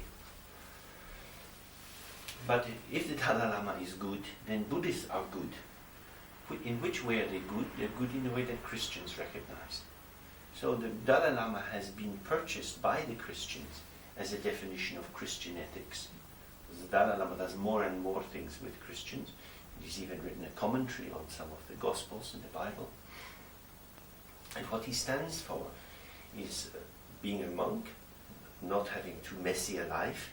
But if the Dalai Lama is good, then Buddhists are good. In which way are they good? They're good in the way that Christians recognize. So the Dalai Lama has been purchased by the Christians as a definition of Christian ethics. The Dalai Lama does more and more things with Christians. He's even written a commentary on some of the Gospels in the Bible. And what he stands for is being a monk, not having too messy a life,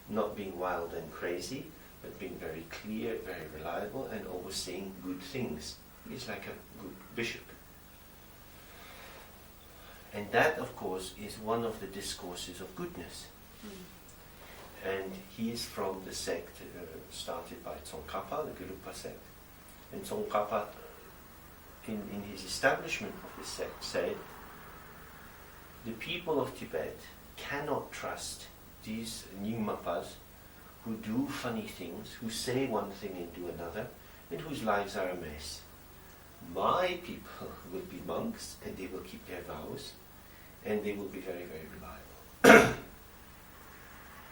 not being wild and crazy, but being very clear, very reliable, and always saying good things. He's like a good bishop. And that, of course, is one of the discourses of goodness. And he is from the sect started by Tsongkhapa, the Gelugpa sect. And Tsongkhapa, in his establishment of this sect, said, the people of Tibet cannot trust these Nyingmapas who do funny things, who say one thing and do another, and whose lives are a mess. My people will be monks, and they will keep their vows, and they will be very, very reliable.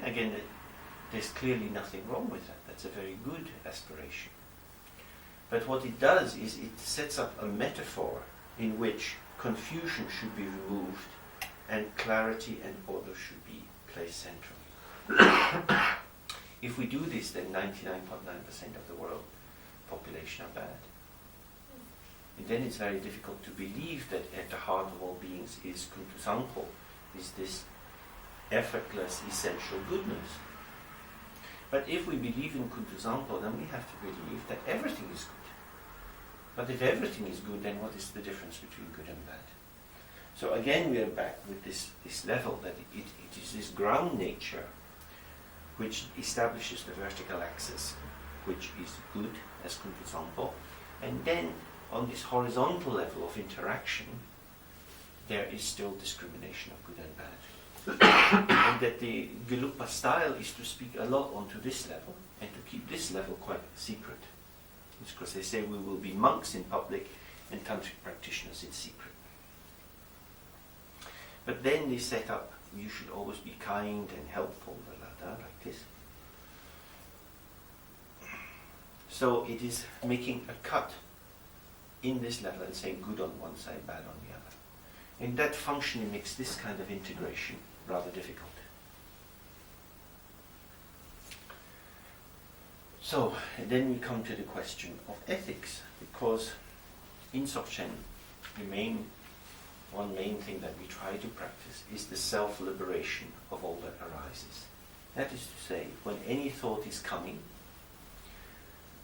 Again, there's clearly nothing wrong with that. That's a very good aspiration. But what it does is it sets up a metaphor in which confusion should be removed and clarity and order should be placed centrally. If we do this, then 99.9% of the world population are bad. And then it's very difficult to believe that at the heart of all beings is Kuntu is this effortless, essential goodness. But if we believe in Kuntu then we have to believe that everything is good. But if everything is good, then what is the difference between good and bad? So again, we are back with this level that it is this ground nature which establishes the vertical axis, which is good as Kuntu, and then on this horizontal level of interaction, there is still discrimination of good and bad. And that the Gelugpa style is to speak a lot onto this level and to keep this level quite secret. It's because they say we will be monks in public and tantric practitioners in secret. But then they set up, you should always be kind and helpful, like this. So it is making a cut in this level and saying good on one side, bad on the other. And that functionally makes this kind of integration rather difficult. So, then we come to the question of ethics, because in Dzogchen, one main thing that we try to practice is the self-liberation of all that arises. That is to say, when any thought is coming,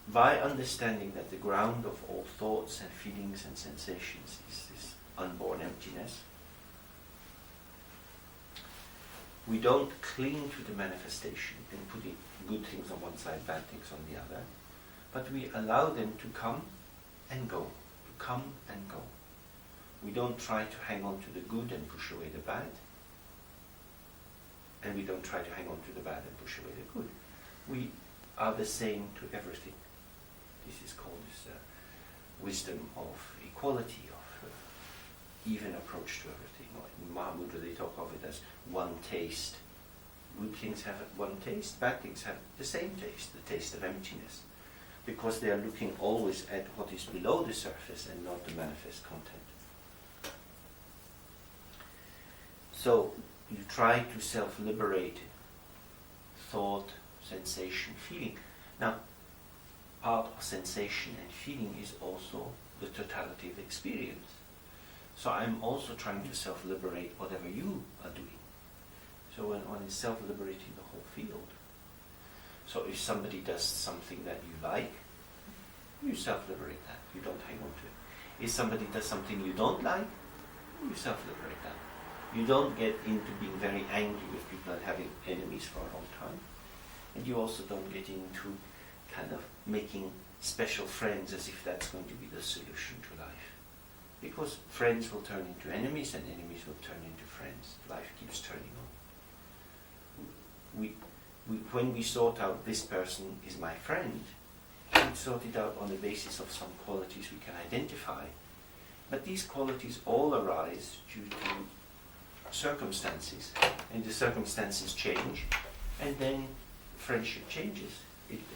by understanding that the ground of all thoughts and feelings and sensations is this unborn emptiness, we don't cling to the manifestation and put good things on one side, bad things on the other, but we allow them to come and go, to come and go. We don't try to hang on to the good and push away the bad, and we don't try to hang on to the bad and push away the good. We are the same to everything. This is called this wisdom of equality, of even approach to everything. Or in Mahamudra they talk of it as one taste. Good things have one taste, bad things have the same taste, the taste of emptiness, because they are looking always at what is below the surface and not the manifest content. So you try to self-liberate thought, sensation, feeling. Now, part of sensation and feeling is also the totality of experience. So I'm also trying to self-liberate whatever you are doing. So when one is self-liberating the whole field. So if somebody does something that you like, you self-liberate that. You don't hang on to it. If somebody does something you don't like, you self-liberate that. You don't get into being very angry with people and having enemies for a long time. And you also don't get into kind of making special friends as if that's going to be the solution to life. Because friends will turn into enemies and enemies will turn into friends. Life keeps turning on. When we sort out this person is my friend, we sort it out on the basis of some qualities we can identify. But these qualities all arise due to circumstances, and the circumstances change, and then friendship changes.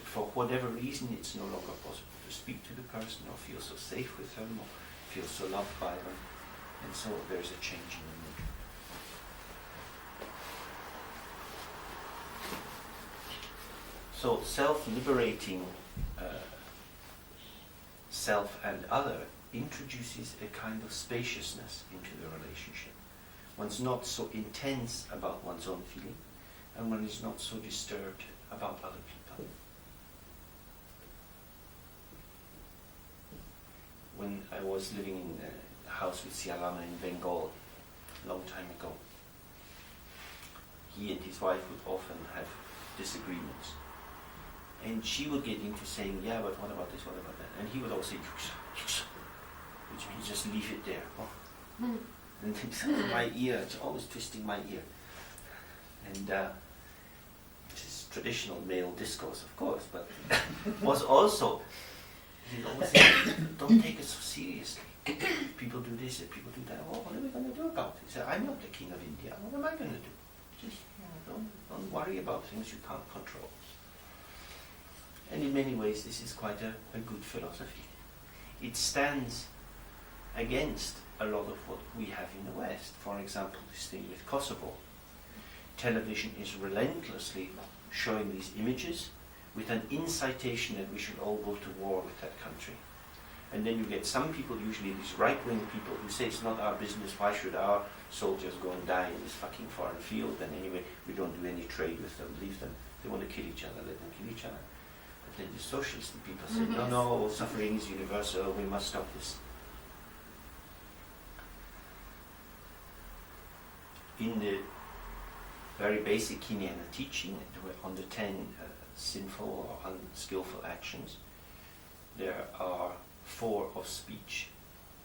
For whatever reason, it's no longer possible to speak to the person or feel so safe with them or feel so loved by them, and so there's a change in the mood. So self-liberating self and other introduces a kind of spaciousness into the relationship. One's not so intense about one's own feeling, and one is not so disturbed about other people. When I was living in a house with Sialama in Bengal a long time ago, he and his wife would often have disagreements. And she would get into saying, yeah, but what about this, what about that? And he would always say, yuksa, yuksa, which means just leave it there. Oh. And it's in my ear, it's always twisting my ear. And this is traditional male discourse, of course, but was also, he'd always say, don't take it so seriously. People do this and people do that. Oh, what are we going to do about it? He said, I'm not the king of India. What am I going to do? Just don't worry about things you can't control. And in many ways, this is quite a good philosophy. It stands against a lot of what we have in the West. For example, this thing with Kosovo. Television is relentlessly showing these images with an incitation that we should all go to war with that country. And then you get some people, usually these right-wing people, who say it's not our business, why should our soldiers go and die in this fucking foreign field, and anyway, we don't do any trade with them, leave them. They want to kill each other, let them kill each other. But then the socialist people say, no, suffering is universal, we must stop this. In the very basic Hinayana teaching on the 10 sinful or unskillful actions, there are 4 of speech.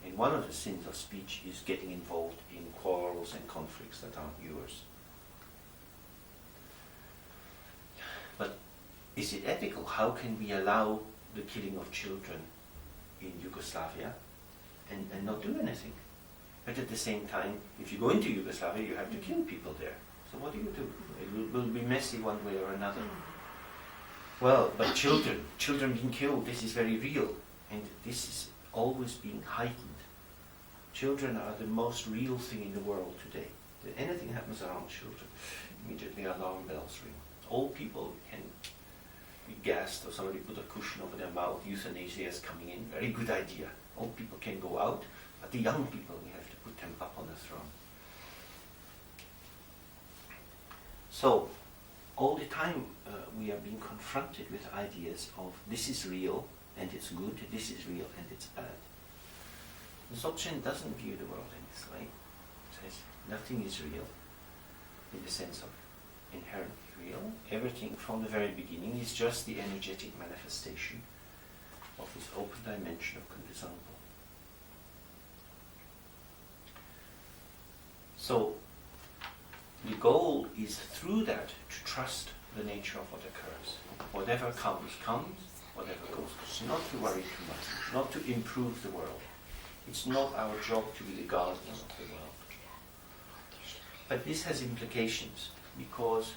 And one of the sins of speech is getting involved in quarrels and conflicts that aren't yours. But is it ethical? How can we allow the killing of children in Yugoslavia and not do anything? But at the same time, if you go into Yugoslavia, you have to kill people there. So what do? It will be messy one way or another. Well, but children being killed, this is very real. And this is always being heightened. Children are the most real thing in the world today. If anything happens around children, immediately alarm bells ring. Old people can gassed or somebody put a cushion over their mouth, euthanasia is coming in, very good idea. Old people can go out, but the young people, we have to put them up on the throne. So, all the time we are being confronted with ideas of this is real and it's good, this is real and it's bad. Dzogchen doesn't view the world in this way. It says nothing is real in the sense of inherently real. Everything from the very beginning is just the energetic manifestation of this open dimension of good example. So the goal is through that to trust the nature of what occurs. Whatever comes, comes. Whatever goes, goes. Not to worry too much. Not to improve the world. It's not our job to be the gardener of the world. But this has implications because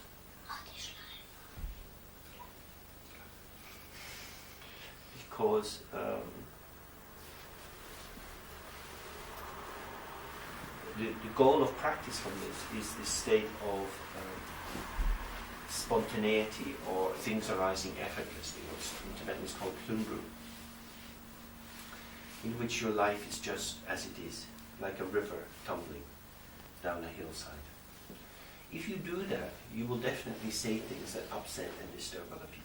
the goal of practice from this is this state of spontaneity or things arising effortlessly, what's in Tibetan is called plunru, in which your life is just as it is, like a river tumbling down a hillside. If you do that, you will definitely say things that upset and disturb other people.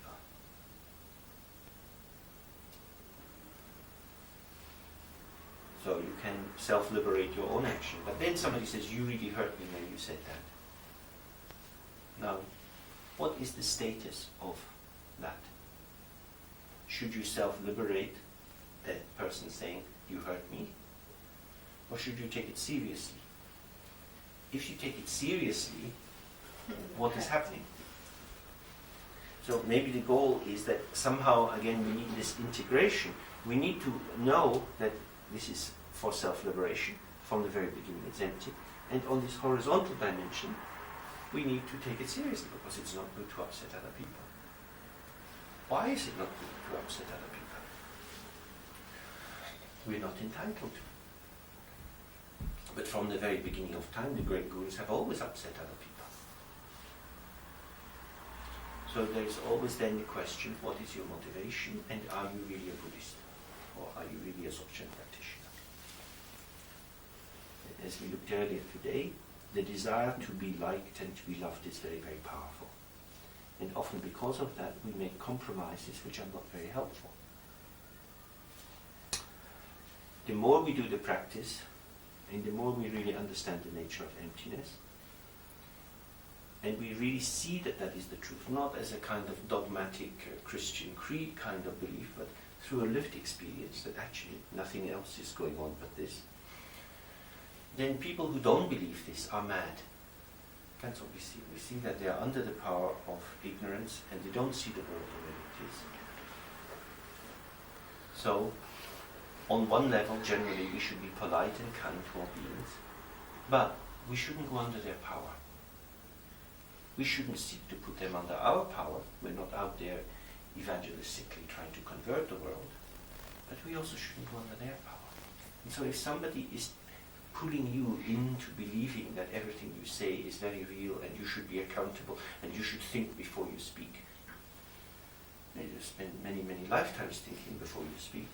So you can self-liberate your own action. But then somebody says, you really hurt me when you said that. Now, what is the status of that? Should you self-liberate that person saying, you hurt me? Or should you take it seriously? If you take it seriously, what is happening? So maybe the goal is that somehow, again, we need this integration. We need to know that this is for self-liberation. From the very beginning it's empty. And on this horizontal dimension, we need to take it seriously because it's not good to upset other people. Why is it not good to upset other people? We're not entitled to. But from the very beginning of time, the great gurus have always upset other people. So there's always then the question, what is your motivation, and are you really a Buddhist? Or are you really a Dzogchen practitioner? As we looked earlier today, the desire to be liked and to be loved is very, very powerful. And often because of that, we make compromises which are not very helpful. The more we do the practice, and the more we really understand the nature of emptiness, and we really see that that is the truth, not as a kind of dogmatic Christian creed kind of belief, but through a lived experience that actually nothing else is going on but this, then people who don't believe this are mad. That's what we see. We see that they are under the power of ignorance and they don't see the world the way it is. So, on one level, generally, we should be polite and kind to all beings, but we shouldn't go under their power. We shouldn't seek to put them under our power. We're not out there evangelistically trying to convert the world, but we also shouldn't go under their power. And so if somebody is pulling you into believing that everything you say is very real and you should be accountable and you should think before you speak, you spend many, many lifetimes thinking before you speak.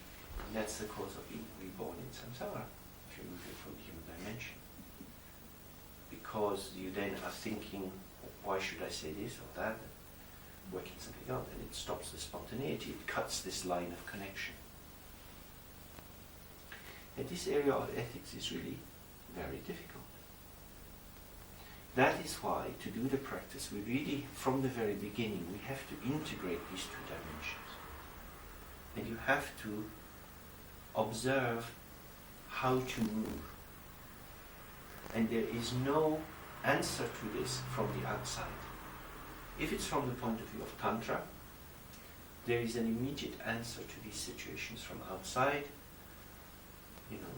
And that's the cause of being reborn in samsara, if you move it from the human dimension. Because you then are thinking, why should I say this or that? Working something out, and it stops the spontaneity, it cuts this line of connection. And this area of ethics is really very difficult. That is why, to do the practice, we really, from the very beginning, we have to integrate these two dimensions. And you have to observe how to move. And there is no answer to this from the outside. If it's from the point of view of Tantra, there is an immediate answer to these situations from outside. You know,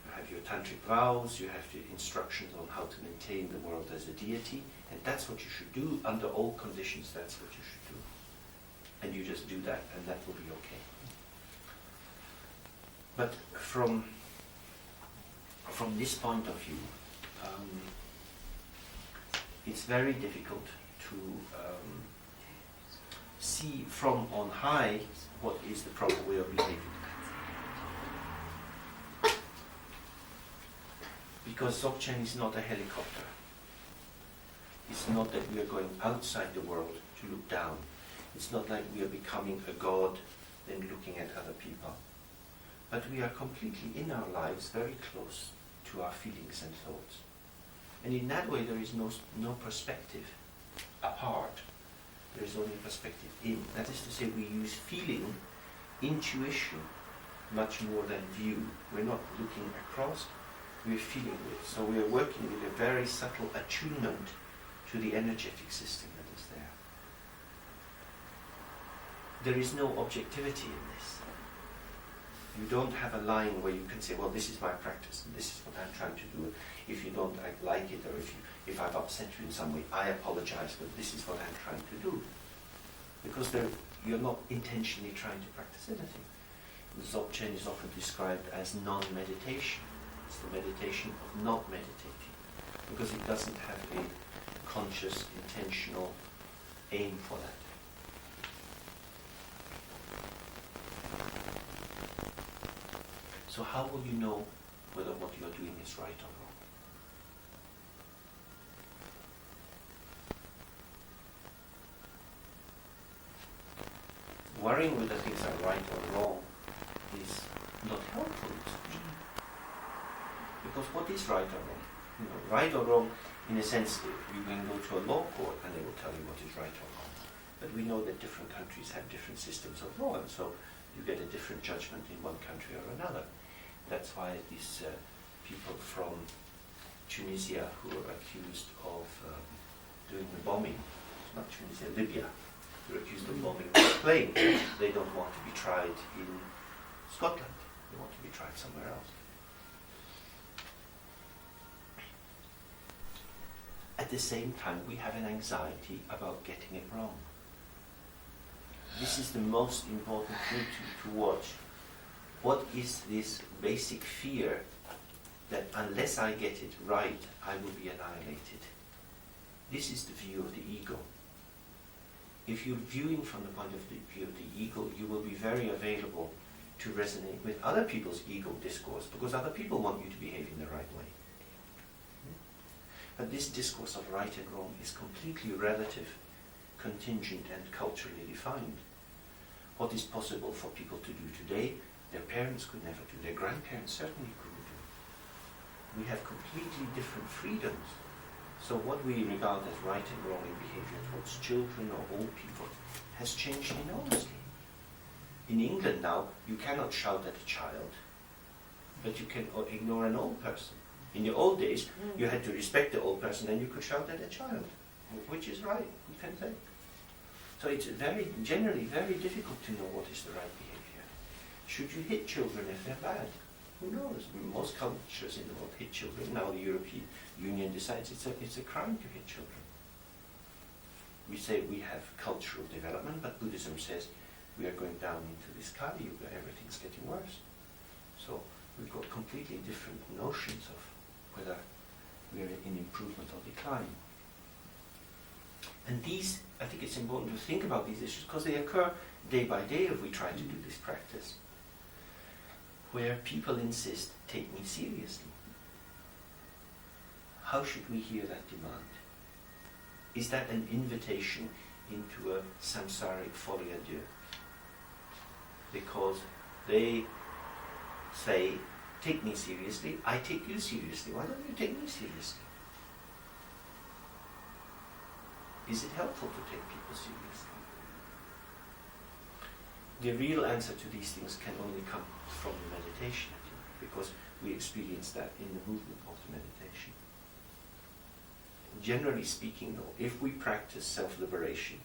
you have your tantric vows, you have the instructions on how to maintain the world as a deity, and that's what you should do under all conditions. That's what you should do, and you just do that, and that will be okay. But from this point of view, it's very difficult to see from on high what is the proper way of behaving. Because Dzogchen is not a helicopter. It's not that we are going outside the world to look down. It's not like we are becoming a god then looking at other people. But we are completely in our lives very close to our feelings and thoughts. And in that way there is no perspective apart. There is only perspective in. That is to say, we use feeling, intuition, much more than view. We're not looking across, we're feeling it. So we are working with a very subtle attunement to the energetic system that is there. There is no objectivity in this. You don't have a line where you can say, well, this is my practice and this is what I'm trying to do. If you don't like it, or if I've upset you in some way, I apologize, but this is what I'm trying to do. Because you're not intentionally trying to practice anything. Dzogchen is often described as non-meditation. It's the meditation of not meditating, because it doesn't have a conscious, intentional aim for that. So how will you know whether what you are doing is right or wrong? Worrying whether things are right or wrong is not helpful. Because what is right or wrong? You know, right or wrong, in a sense, you can go to a law court and they will tell you what is right or wrong. But we know that different countries have different systems of law, and so you get a different judgment in one country or another. That's why these people from Tunisia who are accused of doing the bombing, not Tunisia, Libya, who are accused of bombing the plane, they don't want to be tried in Scotland. They want to be tried somewhere else. At the same time, we have an anxiety about getting it wrong. This is the most important thing to watch. What is this basic fear that unless I get it right, I will be annihilated? This is the view of the ego. If you're viewing from the point of view of the ego, you will be very available to resonate with other people's ego discourse, because other people want you to behave in the right way. But this discourse of right and wrong is completely relative, contingent, and culturally defined. What is possible for people to do today, their parents could never do, their grandparents certainly couldn't do. We have completely different freedoms. So what we regard as right and wrong in behavior towards children or old people has changed enormously. In England now, you cannot shout at a child, but you can ignore an old person. In the old days, you had to respect the old person and you could shout at a child, which is right, you can say. So it's generally very difficult to know what is the right behavior. Should you hit children if they're bad? Who knows? Most cultures in the world hit children. Now the European Union decides it's a crime to hit children. We say we have cultural development, but Buddhism says we are going down into this Kali Yuga, everything's getting worse. So we've got completely different notions of whether we're in improvement or decline. And these, I think it's important to think about these issues because they occur day by day if we try to do this practice, where people insist, take me seriously. How should we hear that demand? Is that an invitation into a samsaric folie à deux? Because they say, take me seriously, I take you seriously. Why don't you take me seriously? Is it helpful to take people seriously? The real answer to these things can only come from the meditation, I think, because we experience that in the movement of the meditation. Generally speaking, though, if we practice self-liberation,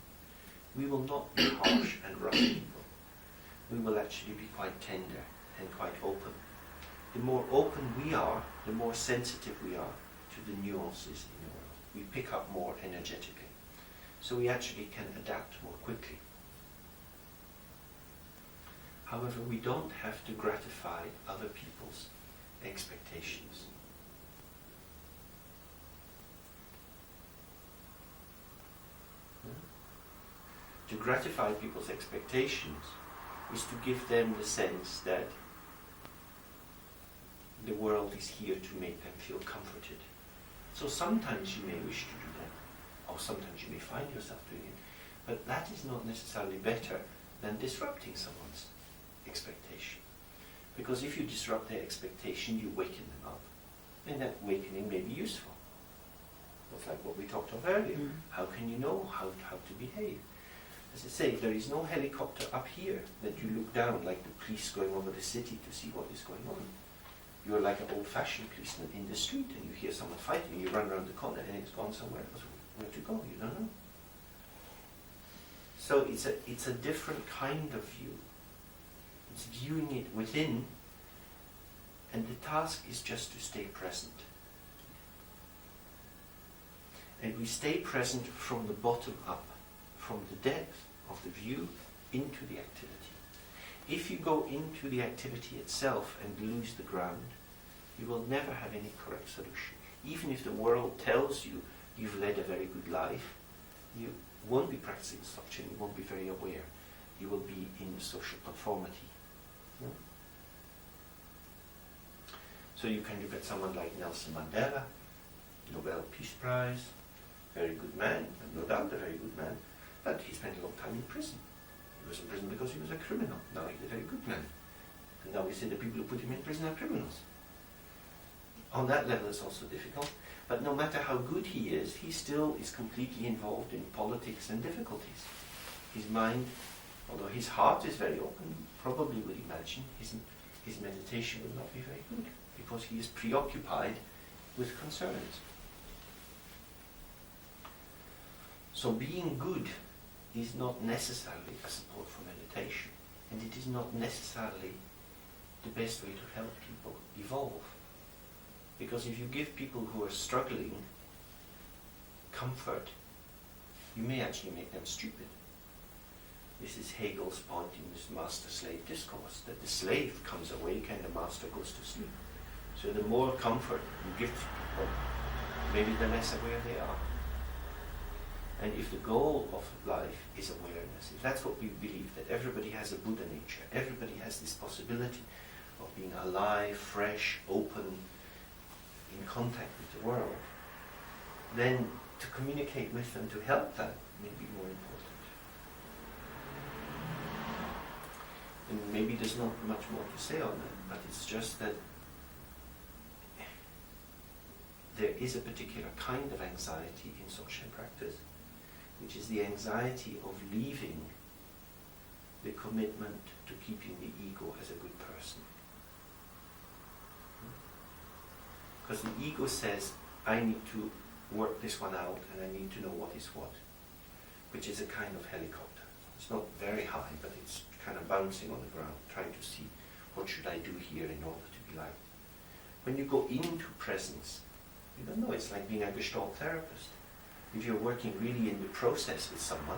we will not be harsh and rough people. We will actually be quite tender and quite open. The more open we are, the more sensitive we are to the nuances in the world. We pick up more energetically. So we actually can adapt more quickly. However, we don't have to gratify other people's expectations. To gratify people's expectations is to give them the sense that the world is here to make them feel comforted. So sometimes you may wish to do that, or sometimes you may find yourself doing it, but that is not necessarily better than disrupting someone's expectation. Because if you disrupt their expectation, you waken them up, and that awakening may be useful. It's like what we talked of earlier. How can you know how to behave? As I say, there is no helicopter up here that you look down like the police going over the city to see what is going on. You're like an old-fashioned policeman in the street, and you hear someone fighting, you run around the corner and it's gone somewhere else. Where to go? You don't know. So it's a different kind of view. It's viewing it within, and the task is just to stay present. And we stay present from the bottom up, from the depth of the view into the activity. If you go into the activity itself and lose the ground, you will never have any correct solution. Even if the world tells you you've led a very good life, you won't be practicing Dzogchen, you won't be very aware. You will be in social conformity. No? So you can look at someone like Nelson Mandela, Nobel Peace Prize, very good man, and no doubt a very good man, but he spent a long time in prison. He was in prison because he was a criminal. Now he's a very good man. And now we say the people who put him in prison are criminals. On that level it's also difficult, but no matter how good he still is completely involved in politics and difficulties. His mind, although his heart is very open, probably would imagine his meditation will not be very good, because he is preoccupied with concerns. So being good is not necessarily a support for meditation, and it is not necessarily the best way to help people evolve. Because if you give people who are struggling comfort, you may actually make them stupid. This is Hegel's point in this master-slave discourse, that the slave comes awake and the master goes to sleep. So the more comfort you give people, maybe the less aware they are. And if the goal of life is awareness, if that's what we believe, that everybody has a Buddha nature, everybody has this possibility of being alive, fresh, open, in contact with the world, then to communicate with them, to help them, may be more important. And maybe there's not much more to say on that, but it's just that there is a particular kind of anxiety in Dzogchen practice, which is the anxiety of leaving the commitment to keeping the ego as a good person. Because the ego says, I need to work this one out and I need to know what is what, which is a kind of helicopter. It's not very high, but it's kind of bouncing on the ground, trying to see what should I do here in order to be liked. When you go into presence, you don't know, it's like being a Gestalt therapist. If you're working really in the process with someone,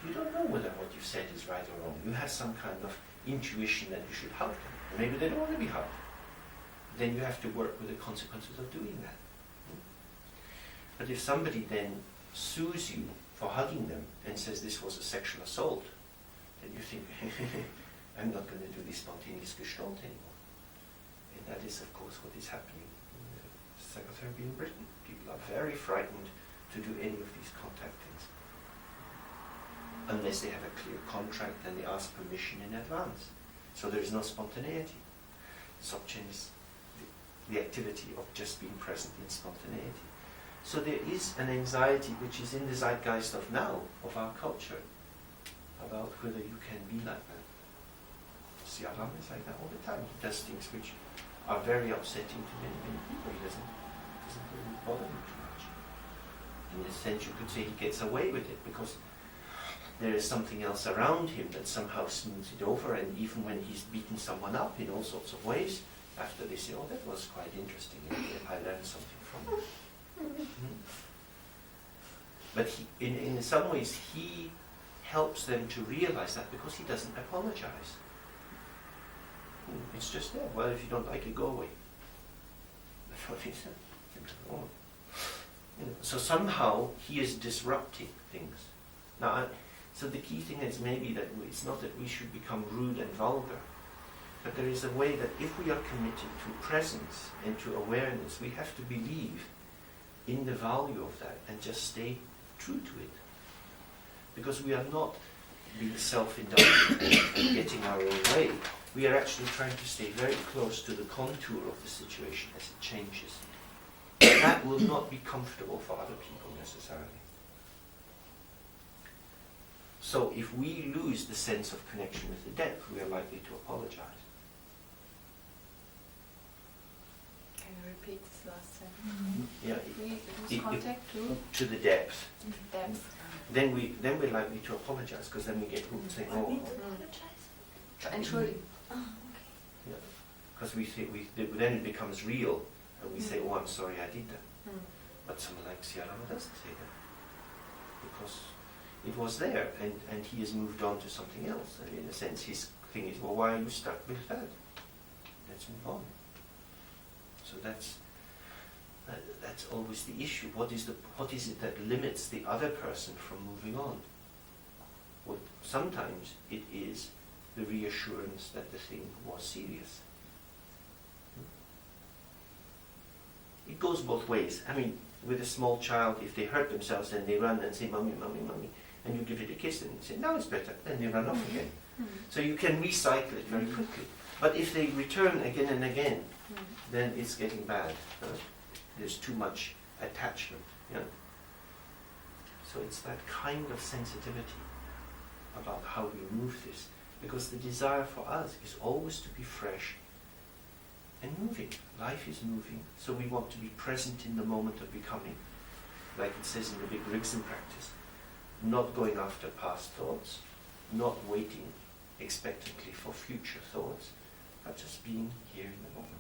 you don't know whether what you've said is right or wrong. You have some kind of intuition that you should help them. Or maybe they don't want to be helped. Then you have to work with the consequences of doing that. But if somebody then sues you for hugging them and says this was a sexual assault, then you think, I'm not going to do this spontaneous Gestalt anymore. And that is, of course, what is happening in psychotherapy in Britain. People are very frightened to do any of these contact things. Unless they have a clear contract and they ask permission in advance. So there is no spontaneity. Dzogchen is the activity of just being present in spontaneity. So there is an anxiety which is in the zeitgeist of now, of our culture, about whether you can be like that. Siaram is like that all the time. He does things which are very upsetting to many, many people. He doesn't really bother him too much. In a sense, you could say he gets away with it because there is something else around him that somehow smooths it over, and even when he's beaten someone up in all sorts of ways, after they say, oh, that was quite interesting, I learned something from it. But in some ways, he helps them to realize that because he doesn't apologize. It's just there. Well, if you don't like it, go away. That's what he said. So somehow he is disrupting things. Now, So the key thing is maybe that it's not that we should become rude and vulgar, but there is a way that if we are committed to presence and to awareness, we have to believe in the value of that and just stay true to it. Because we are not being self-indulgent and getting our own way. We are actually trying to stay very close to the contour of the situation as it changes. That will not be comfortable for other people necessarily. So if we lose the sense of connection with the depth, we are likely to apologize. Can you repeat this last sentence? Yeah, We lose contact to the depth. depth. Then we're likely to apologize, because then we get hooked saying, I oh, need to apologize. Entschuldigung. Oh, okay. because then it becomes real, and we say, oh, I'm sorry I did that. But someone like Sialama doesn't say that, because it was there, and he has moved on to something else. And in a sense, his thing is, well, why are you stuck with that? Let's move on. So that's always the issue. What is it that limits the other person from moving on? Well, sometimes it is the reassurance that the thing was serious. It goes both ways. I mean, with a small child, if they hurt themselves, then they run and say, "Mommy, mommy, mommy," and you give it a kiss and you say, "Now it's better," then they run off again. So you can recycle it very quickly. But if they return again and again, then it's getting bad. There's too much attachment. Yeah? So it's that kind of sensitivity about how we move this. Because the desire for us is always to be fresh and moving. Life is moving, so we want to be present in the moment of becoming. Like it says in the big Rigson practice, not going after past thoughts, not waiting expectantly for future thoughts, but just being here in the moment.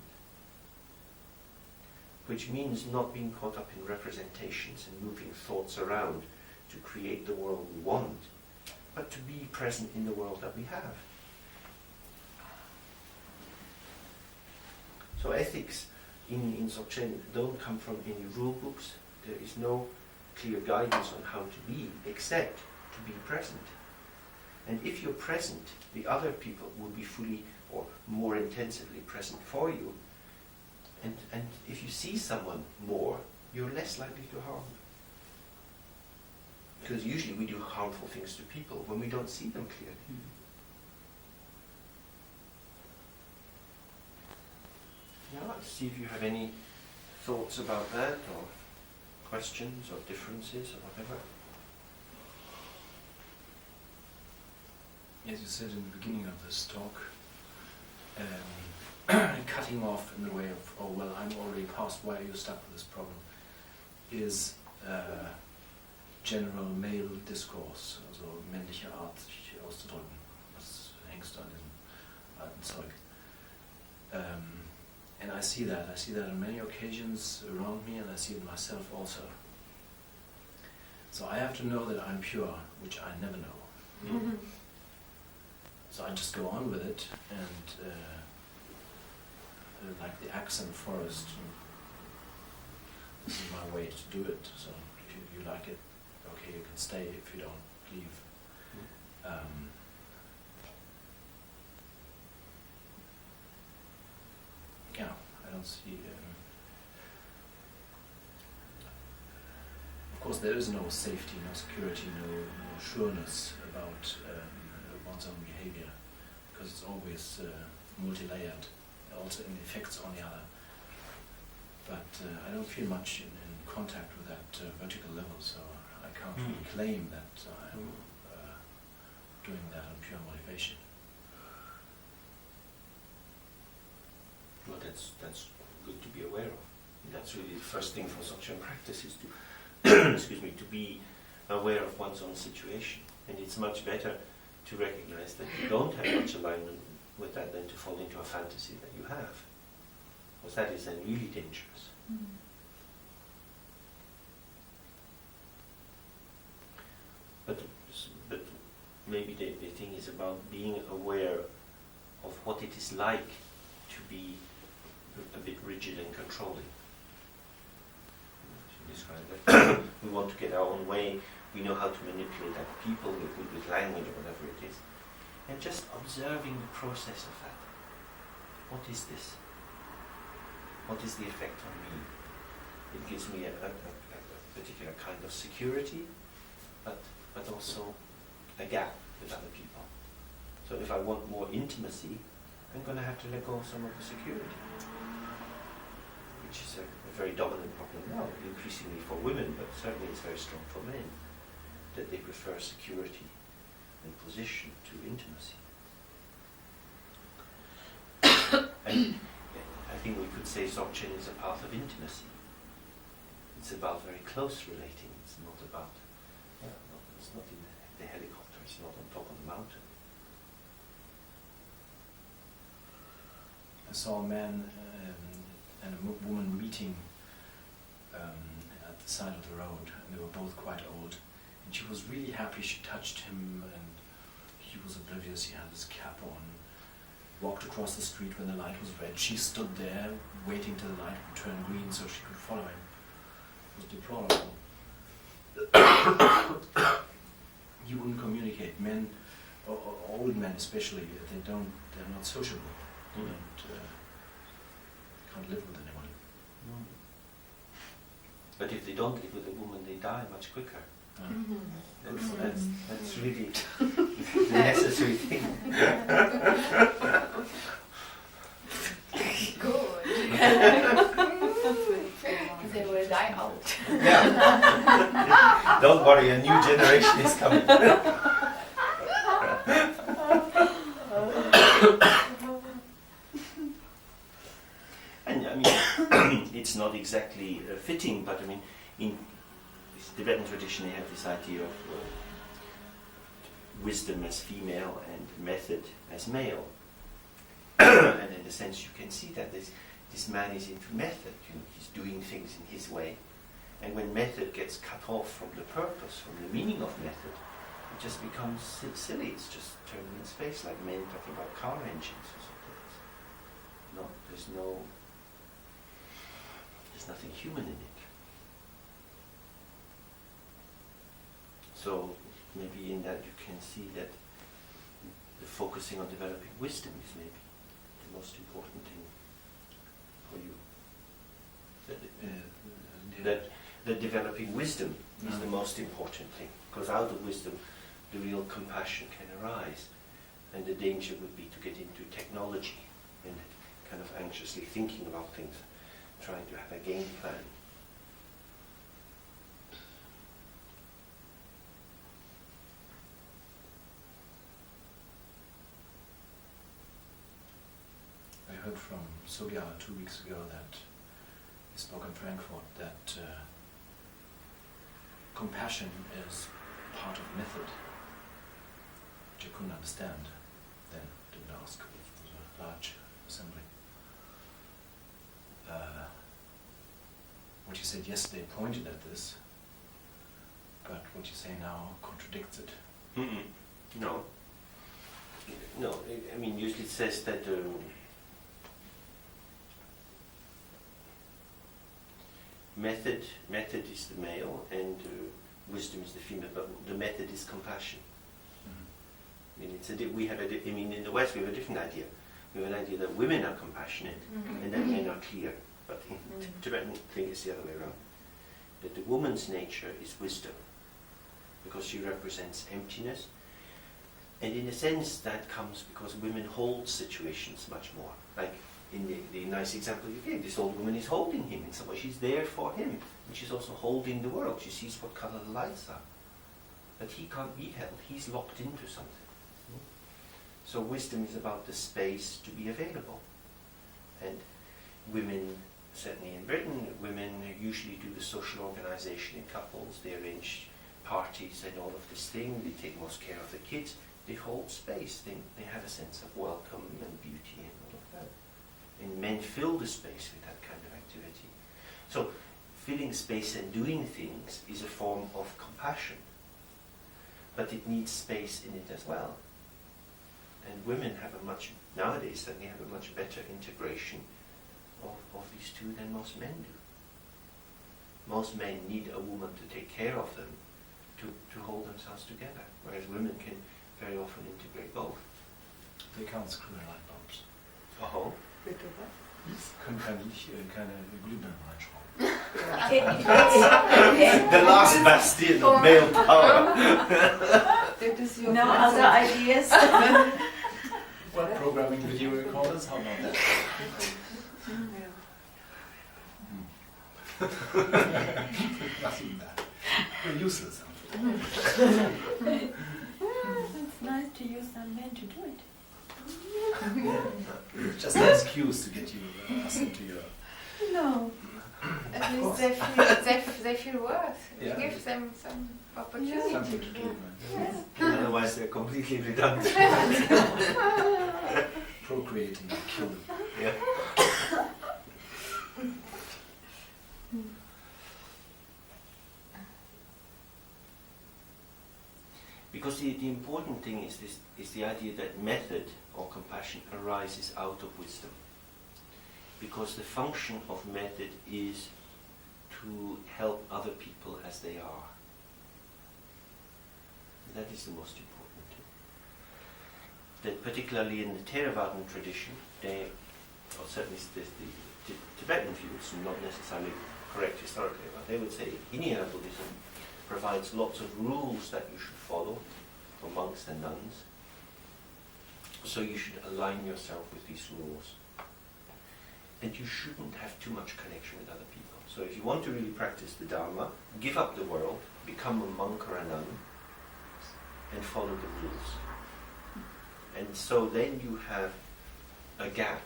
Which means not being caught up in representations and moving thoughts around to create the world we want, but to be present in the world that we have. So ethics in Dzogchen don't come from any rule books. There is no clear guidance on how to be, except to be present. And if you're present, the other people will be fully or more intensively present for you. And if you see someone more, you're less likely to harm them. Because usually we do harmful things to people when we don't see them clearly. Now, let's see if you have any thoughts about that, or questions, or differences, or whatever. As you said in the beginning of this talk, cutting off in the way of, oh well, I'm already past, why are you stuck with this problem, is general male discourse, also männliche Art, sich auszudrücken. Was hängst du an diesem alten Zeug? And I see that on many occasions around me, and I see it myself also. So I have to know that I'm pure, which I never know. So I just go on with it, and like the axe in the forest, this is my way to do it. So if you like it, okay, you can stay. If you don't, leave. Yeah, I don't see. Of course, there is no safety, no security, no sureness about one's own behavior, because it's always multi-layered, also in the effects on the other. But I don't feel much in contact with that vertical level, so I can't really claim that I'm doing that on pure motivation. Well, that's good to be aware of. That's really the first thing for Dzogchen practice, is to to be aware of one's own situation. And it's much better to recognize that you don't have much alignment with that than to fall into a fantasy that you have. Because that is then really dangerous. But maybe the thing is about being aware of what it is like to be a bit rigid and controlling. To describe that. We want to get our own way, We know how to manipulate other people, we're good with language or whatever it is. And just observing the process of that. What is this? What is the effect on me? It gives me a particular kind of security, but also a gap with other people. So if I want more intimacy, I'm going to have to let go of some of the security, which is a very dominant problem now, increasingly for women, but certainly it's very strong for men, that they prefer security and position to intimacy. And I think we could say Dzogchen is a path of intimacy. It's about very close relating. It's not about, it's not in the helicopter, it's not on top of the mountain. I saw a man and a woman meeting at the side of the road, and they were both quite old. And she was really happy. She touched him, and he was oblivious. He had his cap on. Walked across the street when the light was red. She stood there, waiting till the light would turn green so she could follow him. It was deplorable. He wouldn't communicate. Men, or old men especially, they're not sociable. They can't live with anyone. Mm. But if they don't live with a woman, they die much quicker. That's really the necessary thing. Good. They will die out. Yeah. Don't worry, a new generation is coming. And I mean, it's not exactly fitting, but I mean, in Tibetan tradition they have this idea of wisdom as female and method as male. And in a sense you can see that this man is into method, he's doing things in his way. And when method gets cut off from the purpose, from the meaning of method, it just becomes silly. It's just turning in space like men talking about car engines or something. There's nothing human in it. So maybe in that you can see that the focusing on developing wisdom is maybe the most important thing for you. That developing wisdom is the most important thing, because out of wisdom the real compassion can arise, and the danger would be to get into technology and kind of anxiously thinking about things, trying to have a game plan. I heard from Sogya 2 weeks ago that he spoke in Frankfurt that compassion is part of method, which I couldn't understand then, didn't ask. It was a large assembly. What you said yesterday pointed at this, but what you say now contradicts it. No. No, I mean, usually it says that method is the male and wisdom is the female, but the method is compassion. I mean, we have in the West we have a different idea. We have an idea that women are compassionate and that men are clear. But in Tibetan think it's the other way around. That the woman's nature is wisdom, because she represents emptiness. And in a sense that comes because women hold situations much more. Like in the nice example you gave, this old woman is holding him in some way. She's there for him. And she's also holding the world. She sees what color the lights are. But he can't be held. He's locked into something. So wisdom is about the space to be available. And women, certainly in Britain, women usually do the social organization in couples. They arrange parties and all of this thing. They take most care of the kids. They hold space. They have a sense of welcome and beauty and all of that. And men fill the space with that kind of activity. So filling space and doing things is a form of compassion. But it needs space in it as well. And women have nowadays certainly have a much better integration of these two than most men do. Most men need a woman to take care of them, to hold themselves together, whereas women can very often integrate both. They can't screw in light bulbs. Oh. Bitte was? Können keine Glühbirnen reinschrauben. The last bastion of male power. That is your No answer. other ideas? Well, programming video recorders, how about that? Yeah. Nothing bad. We're useless. It's nice to use some men to do it. Just an excuse to get you us into your... No. At least they feel worth. Yeah. It gives them some Something opportunity. to do, man. Yes. Otherwise they're completely redundant. Procreating and killing. Yeah. Because the important thing is the idea that method or compassion arises out of wisdom. Because the function of method is to help other people as they are. That is the most important thing. That particularly in the Theravadan tradition, or certainly the Tibetan views, not necessarily correct historically, but they would say Hinayana Buddhism provides lots of rules that you should follow for monks and nuns. So you should align yourself with these rules. And you shouldn't have too much connection with other people. So if you want to really practice the Dharma, give up the world, become a monk or a nun, and follow the rules. And so then you have a gap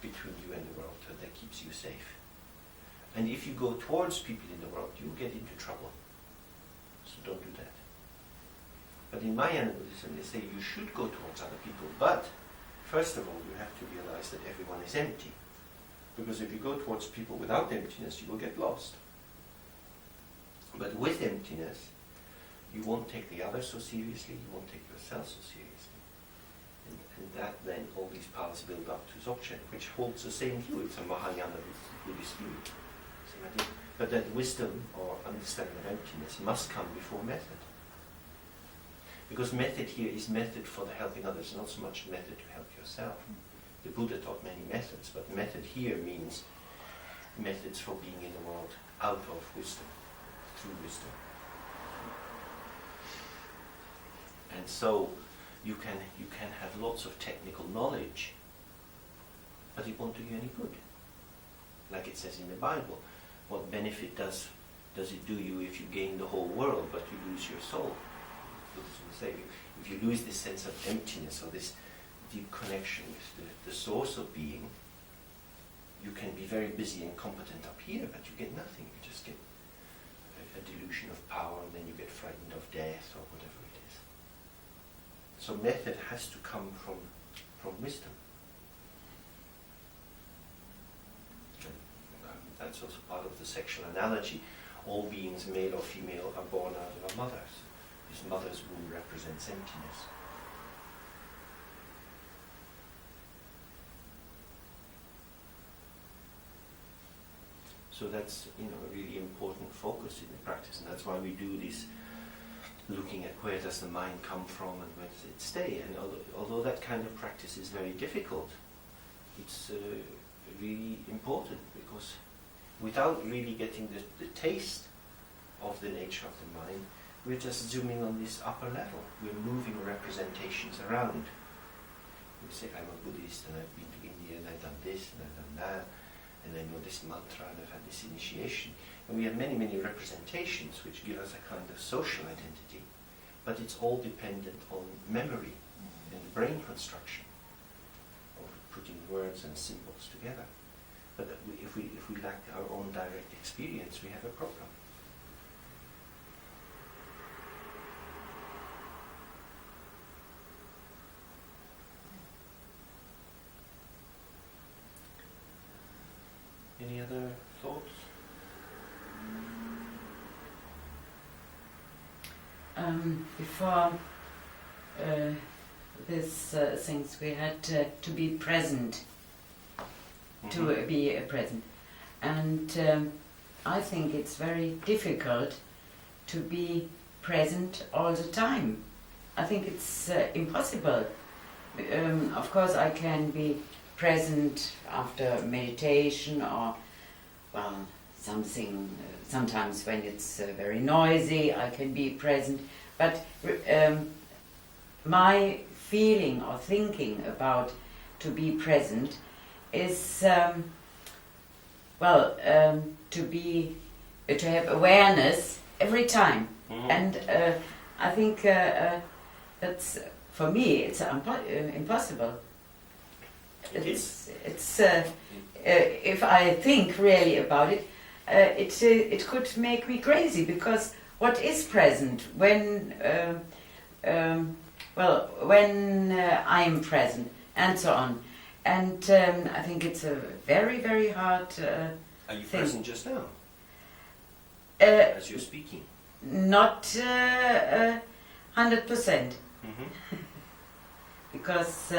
between you and the world that keeps you safe. And if you go towards people in the world, you will get into trouble. So don't do that. But in Mahayana Buddhism, they say you should go towards other people, but first of all, you have to realize that everyone is empty. Because if you go towards people without emptiness, you will get lost. But with emptiness, you won't take the other so seriously, you won't take yourself so seriously. And that then, all these paths build up to Dzogchen, which holds the same view. It's a Mahayana Buddhist view. Same idea. But that wisdom or understanding of emptiness must come before method. Because method here is method for the helping others, not so much method to help yourself. The Buddha taught many methods, but method here means methods for being in the world out of wisdom, through wisdom. And so you can have lots of technical knowledge, but it won't do you any good. Like it says in the Bible, what benefit does it do you if you gain the whole world but you lose your soul? Buddhism will say, if you lose this sense of emptiness or this deep connection with the source of being, you can be very busy and competent up here, but you get nothing. You just get a delusion of power, and then you get frightened of death or whatever it is. So method has to come from wisdom. And, that's also part of the sexual analogy. All beings, male or female, are born out of our mothers. This mother's womb represents emptiness. So that's a really important focus in the practice, and that's why we do this, looking at where does the mind come from and where does it stay. And although that kind of practice is very difficult, it's really important, because without really getting the taste of the nature of the mind, we're just zooming on this upper level. We're moving representations around. We say, I'm a Buddhist and I've been to India and I've done this and I've done that, and I know this mantra and I've had this initiation. And we have many, many representations which give us a kind of social identity, but it's all dependent on memory and the brain construction of putting words and symbols together. But if we lack our own direct experience, we have a problem. Any other thoughts? Before these things, we had to be present, to be present. And I think it's very difficult to be present all the time. I think it's impossible. Of course, I can be present after meditation or, well, something, sometimes when it's very noisy, I can be present. But my feeling or thinking about to be present is, to have awareness every time. Mhm. And I think that's, for me, it's impossible. It is. It's if I think really about it, it could make me crazy, because what is present when when I'm present and so on, and I think it's a very, very hard Are you thing. present just now, as you're speaking? Not 100%, Mm-hmm. because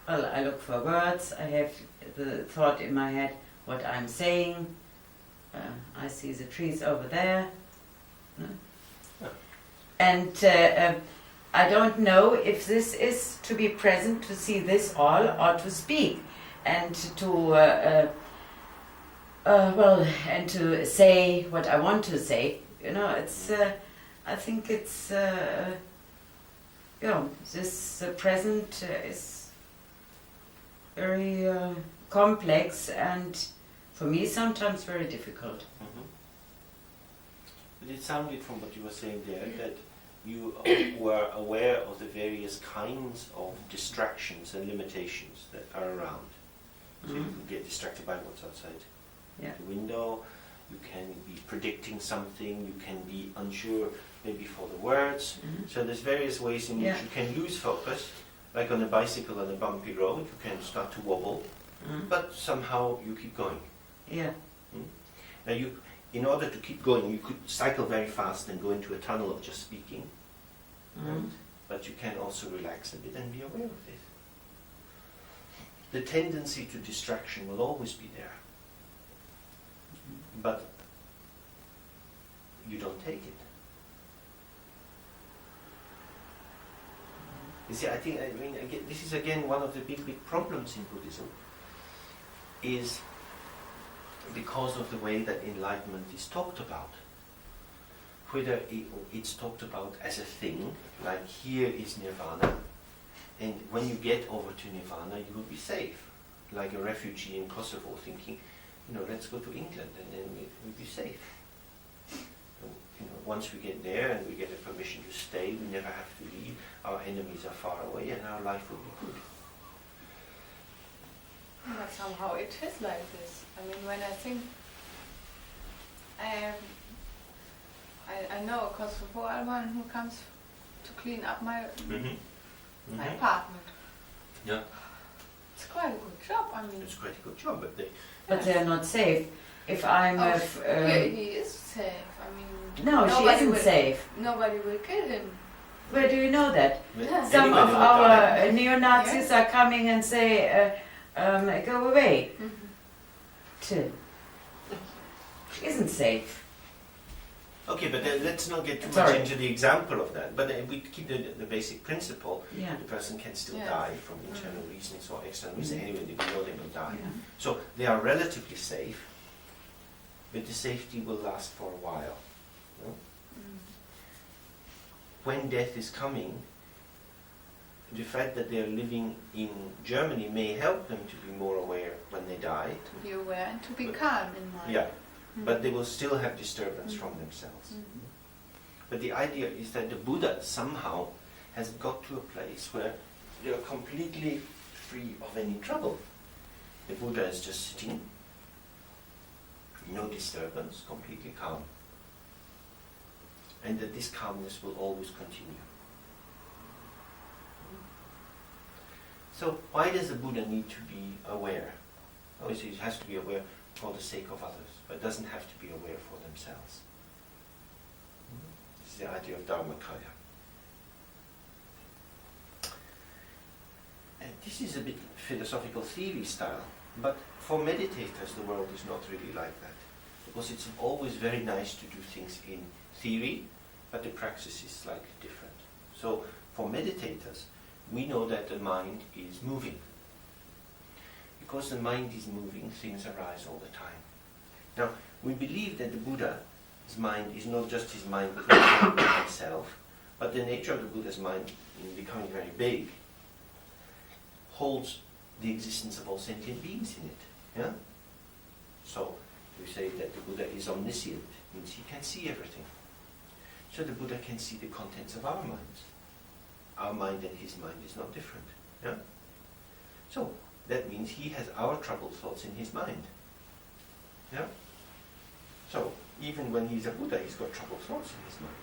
well, I look for words, I have the thought in my head what I'm saying, I see the trees over there, no? Yeah. And I don't know if this is to be present, to see this all, or to speak and to and to say what I want to say. You know, it's I think it's this present is very complex, and for me sometimes very difficult. Mm-hmm. But it sounded from what you were saying there that you were aware of the various kinds of distractions and limitations that are around. So you can get distracted by what's outside the window, you can be predicting something, you can be unsure maybe for the words. So there's various ways in which you can lose focus, like on a bicycle on a bumpy road, you can start to wobble, but somehow you keep going. Yeah. Now in order to keep going, you could cycle very fast and go into a tunnel of just speaking, right? But you can also relax a bit and be aware of this. The tendency to distraction will always be there, but you don't take it. You see, this is again one of the big problems in Buddhism, is because of the way that enlightenment is talked about. Whether it's talked about as a thing, like here is nirvana, and when you get over to nirvana you will be safe, like a refugee in Kosovo thinking, let's go to England and then we'll be safe. Once we get there and we get a permission to stay, we never have to leave, our enemies are far away and our life will be good. But somehow it is like this. I mean, when I think, I know a Kosovo Alban who comes to clean up my apartment. Yeah. It's quite a good job. I mean, It's quite a good job, but But they're not safe. If I'm he is safe. I mean, no, she nobody isn't will- safe. Nobody will kill him. Where do you know that? Yeah. Some Anybody of will our die. neo-Nazis are coming and say, go away. She isn't safe. Okay, but let's not get too Sorry. much into the example of that. But we keep the basic principle. Yeah. The person can still Yes. die from internal reasons or external reasons. Anyway, they know they will die. Yeah. So they are relatively safe, but the safety will last for a while. No? When death is coming, the fact that they are living in Germany may help them to be more aware when they die. To be aware and to be calm in mind. Yeah, but they will still have disturbance from themselves. But the idea is that the Buddha somehow has got to a place where they are completely free of any trouble. The Buddha is just sitting, no disturbance, completely calm. And that this calmness will always continue. So why does the Buddha need to be aware? Obviously, he has to be aware for the sake of others, but doesn't have to be aware for themselves. This is the idea of Dharmakaya. And this is a bit philosophical theory style, but for meditators the world is not really like that. Because it's always very nice to do things in theory, but the praxis is slightly different. So for meditators, we know that the mind is moving. Because the mind is moving, things arise all the time. Now, we believe that the Buddha's mind is not just his mind within himself, but the nature of the Buddha's mind, in becoming very big, holds the existence of all sentient beings in it. Yeah? So, we say that the Buddha is omniscient, means he can see everything. So the Buddha can see the contents of our minds. Our mind and his mind is not different. Yeah? So, that means he has our troubled thoughts in his mind. Yeah? So, even when he's a Buddha, he's got troubled thoughts in his mind.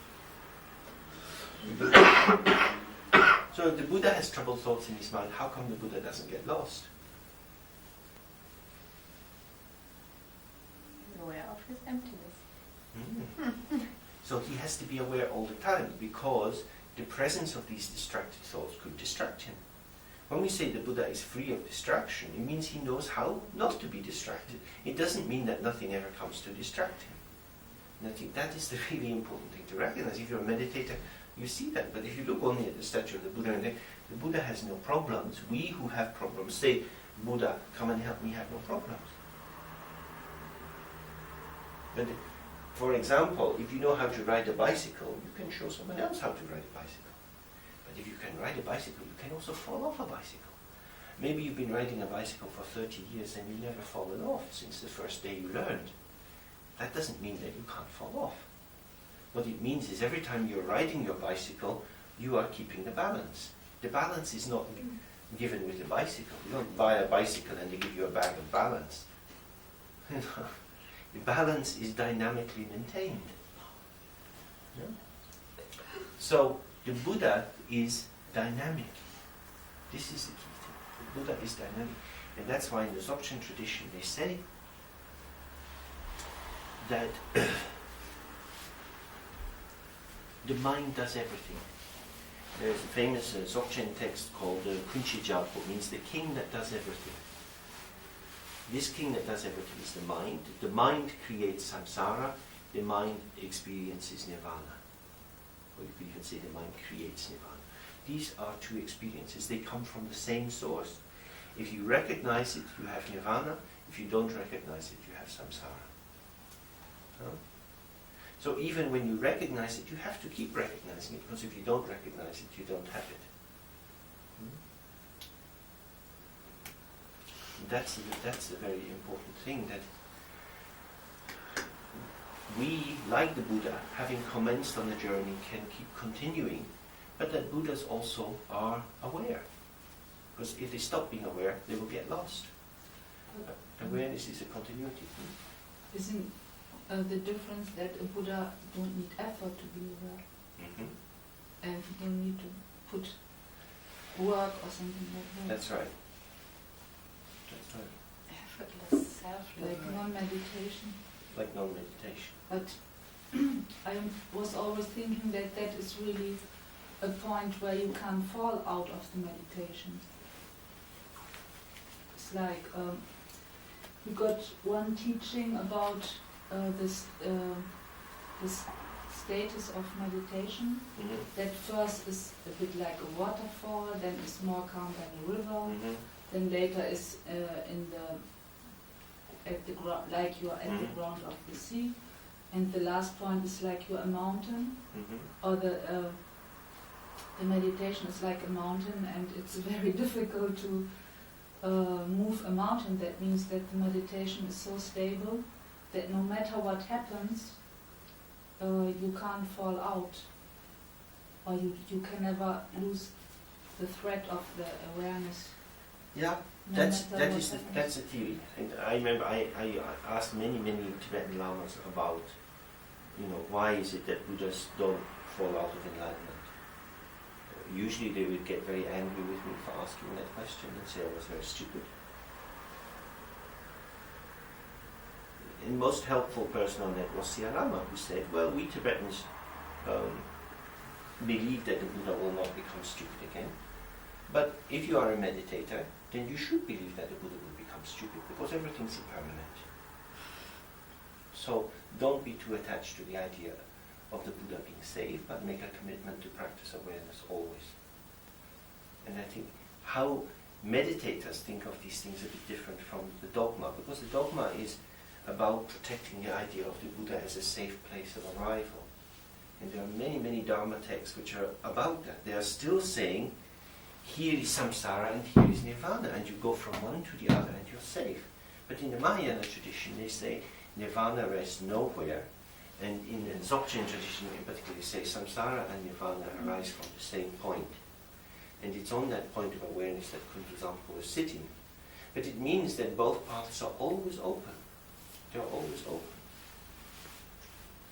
So if the Buddha has troubled thoughts in his mind, how come the Buddha doesn't get lost? Aware of his emptiness. So he has to be aware all the time, because the presence of these distracted thoughts could distract him. When we say the Buddha is free of distraction, it means he knows how not to be distracted. It doesn't mean that nothing ever comes to distract him. And I think that is the really important thing to recognize. If you're a meditator, you see that. But if you look only at the statue of the Buddha and think, the Buddha has no problems. We who have problems say, Buddha, come and help me have no problems. But for example, if you know how to ride a bicycle, you can show someone else how to ride a bicycle. But if you can ride a bicycle, you can also fall off a bicycle. Maybe you've been riding a bicycle for 30 years and you've never fallen off since the first day you learned. That doesn't mean that you can't fall off. What it means is every time you're riding your bicycle, you are keeping the balance. The balance is not given with the bicycle. You don't buy a bicycle and they give you a bag of balance. The balance is dynamically maintained. Yeah? So the Buddha is dynamic. This is the key thing. The Buddha is dynamic. And that's why in the Dzogchen tradition they say that the mind does everything. There's a famous Dzogchen text called Kunchi Jalpo, means the king that does everything. This king that does everything is the mind. The mind creates samsara, the mind experiences nirvana. Or you could even say the mind creates nirvana. These are two experiences. They come from the same source. If you recognize it, you have nirvana. If you don't recognize it, you have samsara. Huh? So even when you recognize it, you have to keep recognizing it, because if you don't recognize it, you don't have it. That's a very important thing, that we, like the Buddha, having commenced on the journey, can keep continuing, but that Buddhas also are aware. Because if they stop being aware, they will get lost. Awareness is a continuity. Isn't the difference that a Buddha don't need effort to be aware? Mm-hmm. And he don't need to put work or something like that? That's right. That's right. Effortless, self-love. Like non-meditation. Like non-meditation. But I was always thinking that that is really a point where you can fall out of the meditation. It's like we got one teaching about this status of meditation. Mm-hmm. That first is a bit like a waterfall, then is more calm than a river, Mm-hmm. then later is at the ground, like you are at the ground of the sea, and the last point is like you are a mountain, Mm-hmm. or the meditation is like a mountain, and it's very difficult to move a mountain. That means that the meditation is so stable that no matter what happens, you can't fall out, or you can never lose the thread of the awareness. Yeah, No that's matter what a theory. And I remember I asked many Tibetan lamas about, why is it that Buddhas don't fall out of enlightenment? Usually they would get very angry with me for asking that question and say I was very stupid. The most helpful person on that was Siya Lama, who said, well, we Tibetans believe that the Buddha will not become stupid again. But if you are a meditator, then you should believe that the Buddha will become stupid, because everything's impermanent. So don't be too attached to the idea of the Buddha being safe, but make a commitment to practice awareness always. And I think how meditators think of these things a bit different from the dogma, because the dogma is about protecting the idea of the Buddha as a safe place of arrival. And there are many, many Dharma texts which are about that. They are still saying, here is samsara and here is nirvana, and you go from one to the other and you're safe. But in the Mahayana tradition they say nirvana rests nowhere, and in the Dzogchen tradition in particular they say samsara and nirvana arise from the same point. And it's on that point of awareness that Kuntu Zampo is sitting. But it means that both paths are always open. They're always open.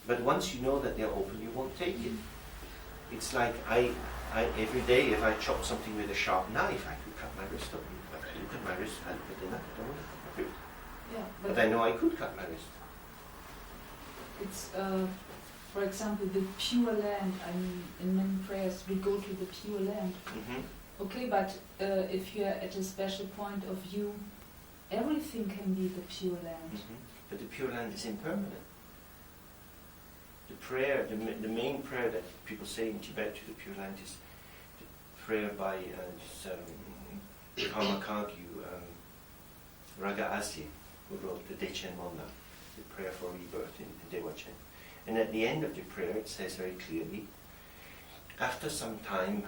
But once you know that they're open, you won't take it. It's like I every day, if I chop something with a sharp knife, I could cut my wrist open. But I look at my wrist, I look at the knife, I don't want to cut my wrist. Yeah, But I know I could cut my wrist. it's, for example, the pure land. I mean, in many prayers we go to the pure land. Mm-hmm. Okay, but if you're at a special point of view, everything can be the pure land. Mm-hmm. But the Pure Land is impermanent. The prayer, the main prayer that people say in Tibet to the Pure Land is the prayer by Karma Kagyu, Raga Asi, who wrote the Dechen Monda, the prayer for rebirth in Dzogchen. And at the end of the prayer it says very clearly, after some time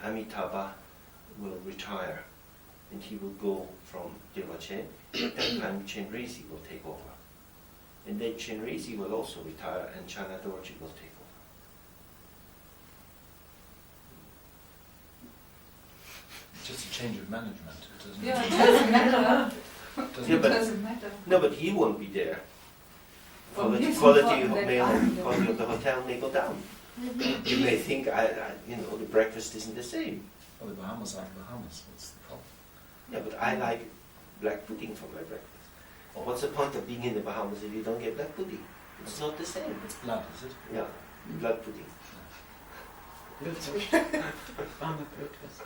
Amitabha will retire and he will go from Dzogchen. At that time Chenrezi will take over. And then Chenrezi will also retire and Chana Dorji will take over. It's just a change of management. It doesn't Yeah, it doesn't matter. Yeah, It but- doesn't matter. No, but he won't be there. Well, The it's quality important that I'm there. quality of the hotel may go down. You may think, the breakfast isn't the same. Well, the Bahamas aren't Bahamas. What's the problem? Yeah, but I like black pudding for my breakfast. What's the point of being in the Bahamas if you don't get black pudding? It's not the same. It's blood, is it? Yeah, blood pudding. Blutwurst. Warme Blutwurst.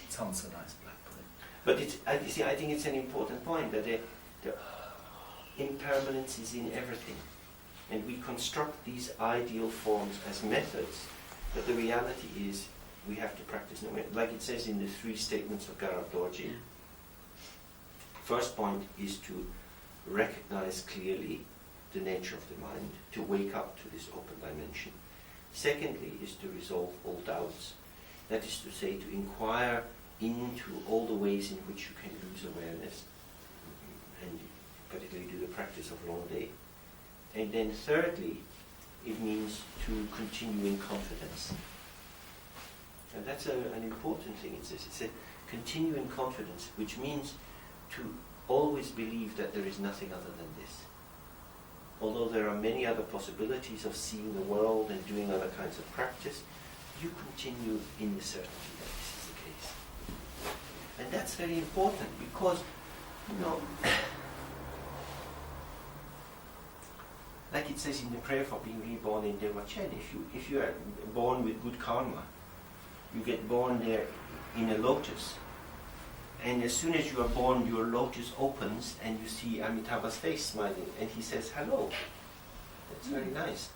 It sounds so nice, black pudding. But I think it's an important point that the impermanence is in everything. And we construct these ideal forms as methods, but the reality is we have to practice no matter. Like it says in the 3 statements of Garab Dorji. First point is to recognize clearly the nature of the mind, to wake up to this open dimension. Secondly is to resolve all doubts. That is to say, to inquire into all the ways in which you can lose awareness, and particularly do the practice of long day. And then thirdly, it means to continue in confidence. And that's an important thing. It's a continue in confidence, which means to always believe that there is nothing other than this. Although there are many other possibilities of seeing the world and doing other kinds of practice, you continue in the certainty that this is the case. And that's very important because, like it says in the prayer for being reborn in Dzogchen, if you are born with good karma, you get born there in a lotus. And as soon as you are born, your lotus opens and you see Amitabha's face smiling and he says, hello. That's very nice.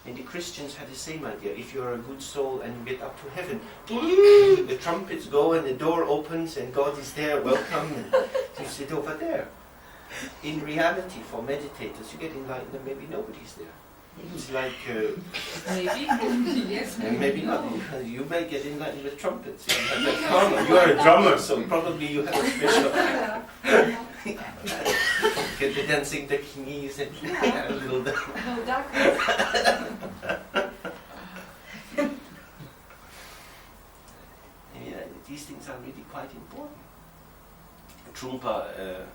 And the Christians had the same idea. If you're a good soul and you get up to heaven, the trumpets go and the door opens and God is there, welcome, and you sit over there. In reality, for meditators, you get enlightened and maybe nobody's there. It's like... Maybe, yes, and maybe not. You may get enlightened with trumpets. You have that karma. You are a drummer, so probably you have a special... Get the dancing the knees and a little down. no darkness. These things are really quite important. Trungpa,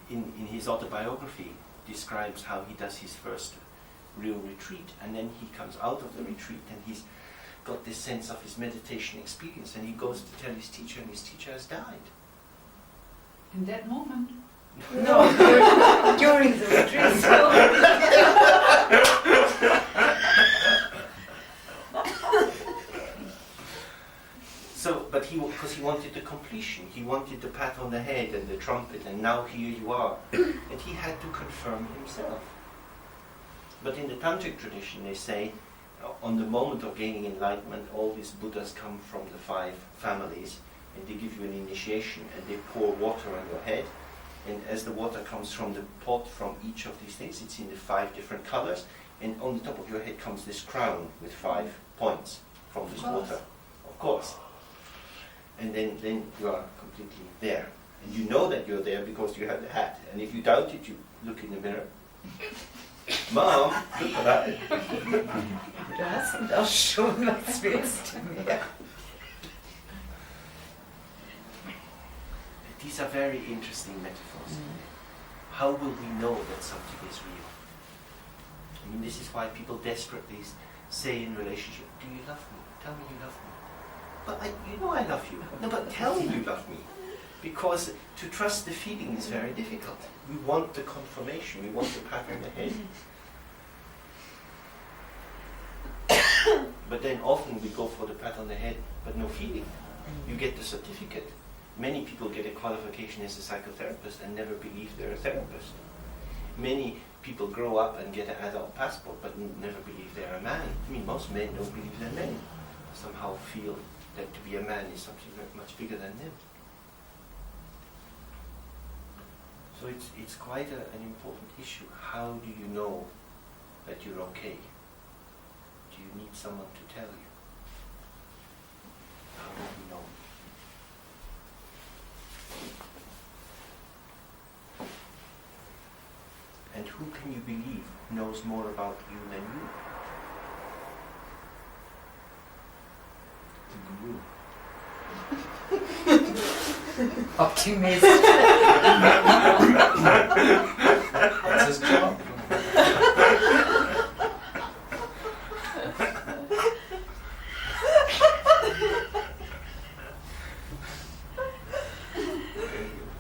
in his autobiography, describes how he does his first real retreat, and then he comes out of the retreat and he's got this sense of his meditation experience, and he goes to tell his teacher, and his teacher has died. In that moment. No, during the retreat. So, but because he wanted the completion, he wanted the pat on the head and the trumpet, and now here you are. And he had to confirm himself. But in the Tantric tradition, they say, on the moment of gaining enlightenment, all these Buddhas come from the 5 families, and they give you an initiation, and they pour water on your head. And as the water comes from the pot from each of these things, it's in the 5 different colors, and on the top of your head comes this crown with 5 points from this water. Of course. And then you are completely there. And you know that you're there because you have the hat. And if you doubt it, you look in the mirror. Mom, look at that. Du hast ihn doch schon, was willst du mehr? These are very interesting metaphors. How will we know that something is real? I mean, this is why people desperately say in relationship, do you love me? Tell me you love me. But you know I love you. No, but tell me you love me. Because to trust the feeling is very difficult. We want the confirmation, we want the pat on the head. But then often we go for the pat on the head, but no feeling. You get the certificate. Many people get a qualification as a psychotherapist and never believe they're a therapist. Many people grow up and get an adult passport but never believe they're a man. I mean, most men don't believe they're men. Somehow feel that to be a man is something very much bigger than them. So it's quite an important issue. How do you know that you're okay? Do you need someone to tell you? How do you know? And who can you believe knows more about you than you? The guru. Optimist. That's his job.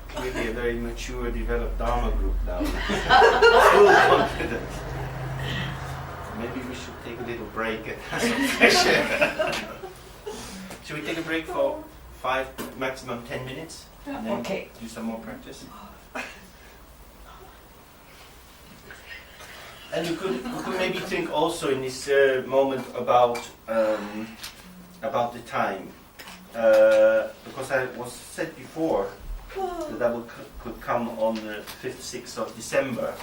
Clearly a very mature, developed Dharma group now. Full confidence. Maybe we should take a little break and have some fresh air. Should we take a break for 5, maximum 10 minutes? And then Okay. do some more practice? And you could maybe think also in this moment about the time. Because I was said before that I could come on the 5th, 6th of December,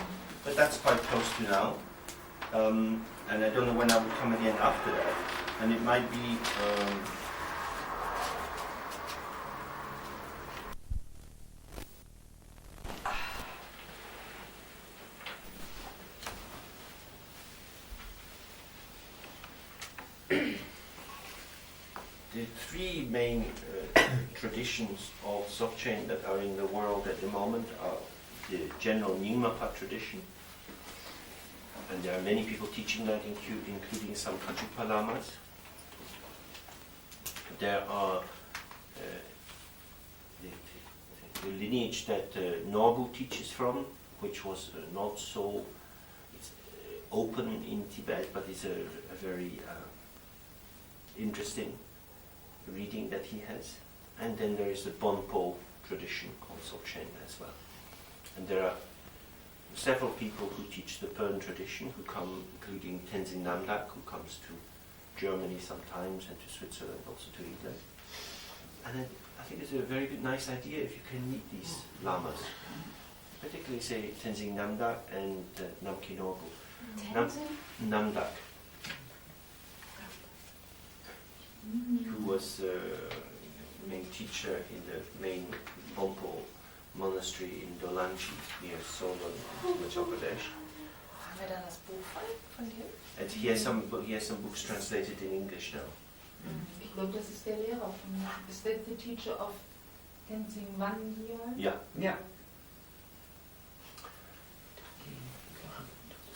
but that's quite close to now. And I don't know when I will come again after that. And it might be the 3 main traditions of Dzogchen that are in the world at the moment are the general Nyingmapa tradition, and there are many people teaching that, including some Kachupa lamas. There are the lineage that Norbu teaches from, which was not so open in Tibet, but is a very interesting reading that he has. And then there is the Bonpo tradition called Dzogchen as well. And there are several people who teach the Pern tradition who come, including Tenzin Namdak, who comes to Germany sometimes and to Switzerland, also to England. And I think it's a very good, nice idea if you can meet these lamas, particularly say Tenzin Namdak and Namki Norbu. Namdak, who was the main teacher in the main Bonpo monastery in Dolanchi near Solon in Himachal Pradesh. Haben wir da das Buch von dir? And he has some books translated in English now. Ich glaube, das ist der Lehrer von mir. Is that the teacher of Tenzin Wangyal? Yeah. Yeah.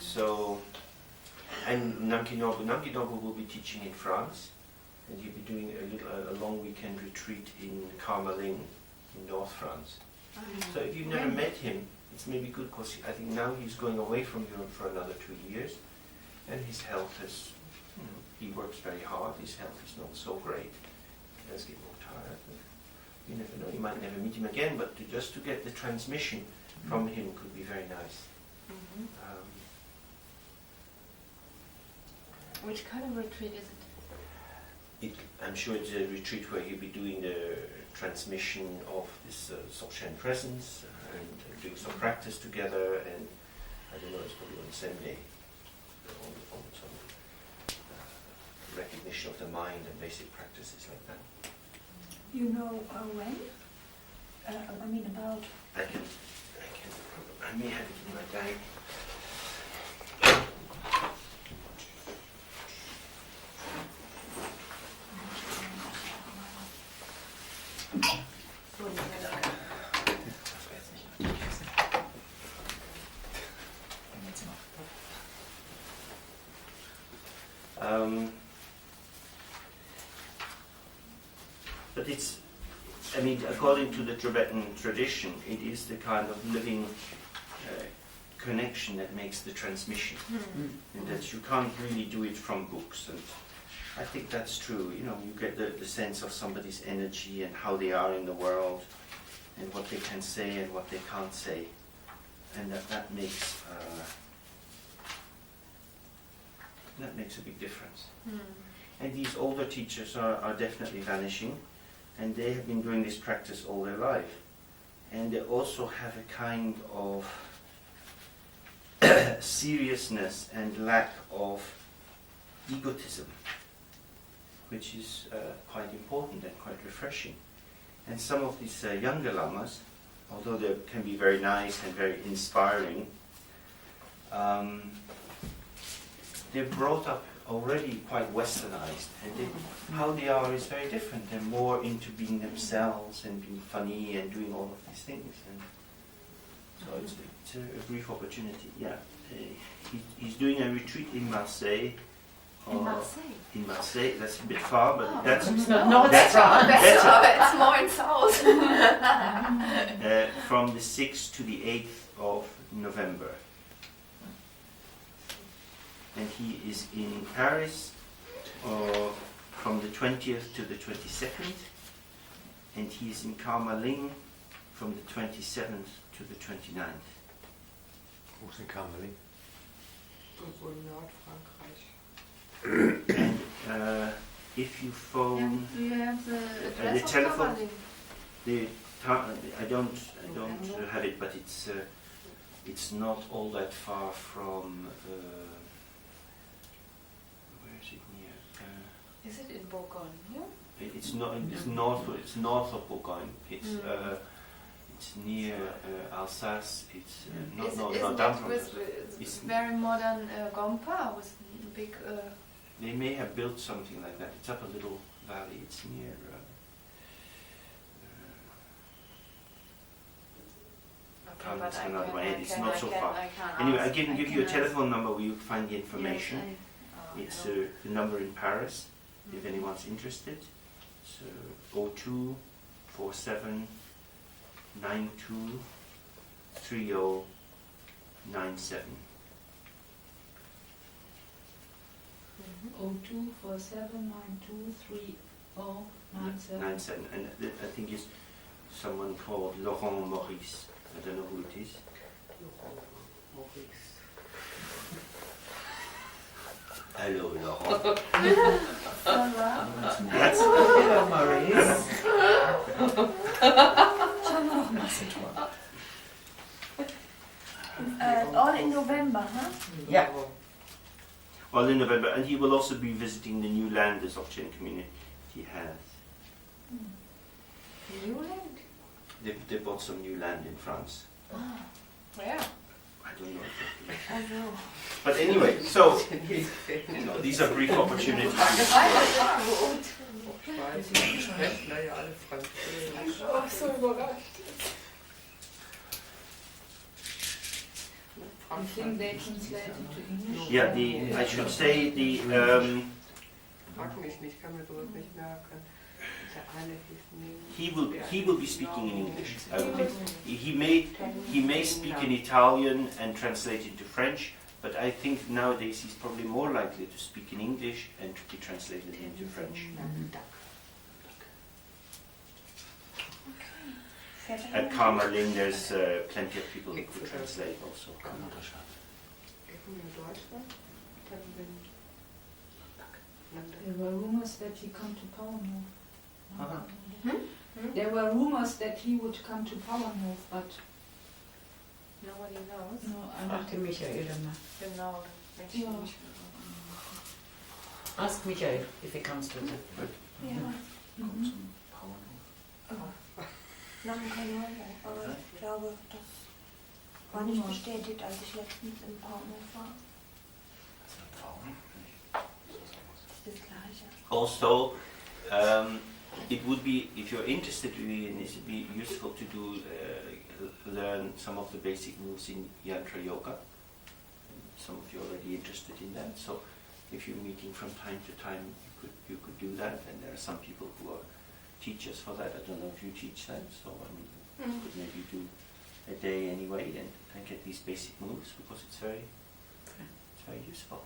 So, and Namki Norbu will be teaching in France, and he'll be doing a long weekend retreat in Carmelin in North France. So if you've never met him, it's maybe good because I think now he's going away from Europe for another 2 years, and his health is, he works very hard, his health is not so great, he does get more tired. You never know, you might never meet him again, but just to get the transmission from him could be very nice. Which kind of retreat is it? I'm sure it's a retreat where you'll be doing the transmission of this Dzogchen presence and doing some practice together, and I don't know, it's probably on the same day, on some recognition of the mind and basic practices like that. You know when? I mean about. I may have it in my diary. But it's, I mean, according to the Tibetan tradition, it is the kind of living connection that makes the transmission, and that you can't really do it from books. And I think that's true. You know, you get the sense of somebody's energy and how they are in the world, and what they can say and what they can't say, and that makes a big difference. And these older teachers are definitely vanishing, and they have been doing this practice all their life. And they also have a kind of seriousness and lack of egotism, which is quite important and quite refreshing. And some of these younger lamas, although they can be very nice and very inspiring, they're brought up already quite westernized, and how they are is very different. They're more into being themselves and being funny and doing all of these things. And so it's a brief opportunity. Yeah, he's doing a retreat in Marseille. In Marseille? In Marseille, that's a bit far, but that's Not that far. It's more in south. from the 6th to the 8th of November. And he is in Paris from the 20th to the 22nd, and he is in Karmaling from the 27th to the 29th. Who's in Karmaling? Irgendwo in Nordfrankreich. And if you phone Do you have the the address of telephone, Karmaling? I don't have it, but it's not all that far from. Where is it near? Is it in Bourgogne? It's not. It's north. It's north of Bourgogne. It's near Alsace. It's not down from. It's very modern Gompa with big. They may have built something like that. It's up a little valley. It's near. But it's not my head. It's not so far. Anyway, I can give you a telephone number where you find the information. It's the number in Paris, if anyone's interested. It's 02 47 92 30 97. 0247923097. And I think it's someone called Laurent Maurice. I don't know who it is. Hello, Laurent. That's Hello, Maurice. All in November, huh? Yeah. all in November, and he will also be visiting the new land the Dzogchen community has. New land? They bought some new land in France. Where? I don't know exactly. I know. But anyway, so these are brief opportunities. Ach, so überrascht. You think they translate into English? Yeah, I should say the. Frag mich nicht, kann mir sowas nicht merken. Der eine hieß He will be speaking in English. I would think. He may speak in Italian and translate into French, but I think nowadays he's probably more likely to speak in English and to be translated into French. At Karmaling, there's plenty of people who could translate also. There were rumors that he come to Pauenhof. Uh-huh. There were rumors that he would come to Pauenhof, but Nobody knows. no, I Frag den Michael mal. Genau, das möchte ich Ja. nicht. Ask Michael if he comes to the. Ja, Kommt zum Pauenhof. Nein, keine Ahnung. Aber ich glaube, das war nicht bestätigt, als ich letztens im Pauenhof war. Das ist ein Pfauen. Das ist das Gleiche. Also, it would be, if you're interested really in this, it'd be useful to do learn some of the basic moves in Yantra Yoga. Some of you are already interested in that, so if you're meeting from time to time, you could do that. And there are some people who are teachers for that. I don't know if you teach that, so I mean, you could maybe do a day anyway and get these basic moves, because it's very useful.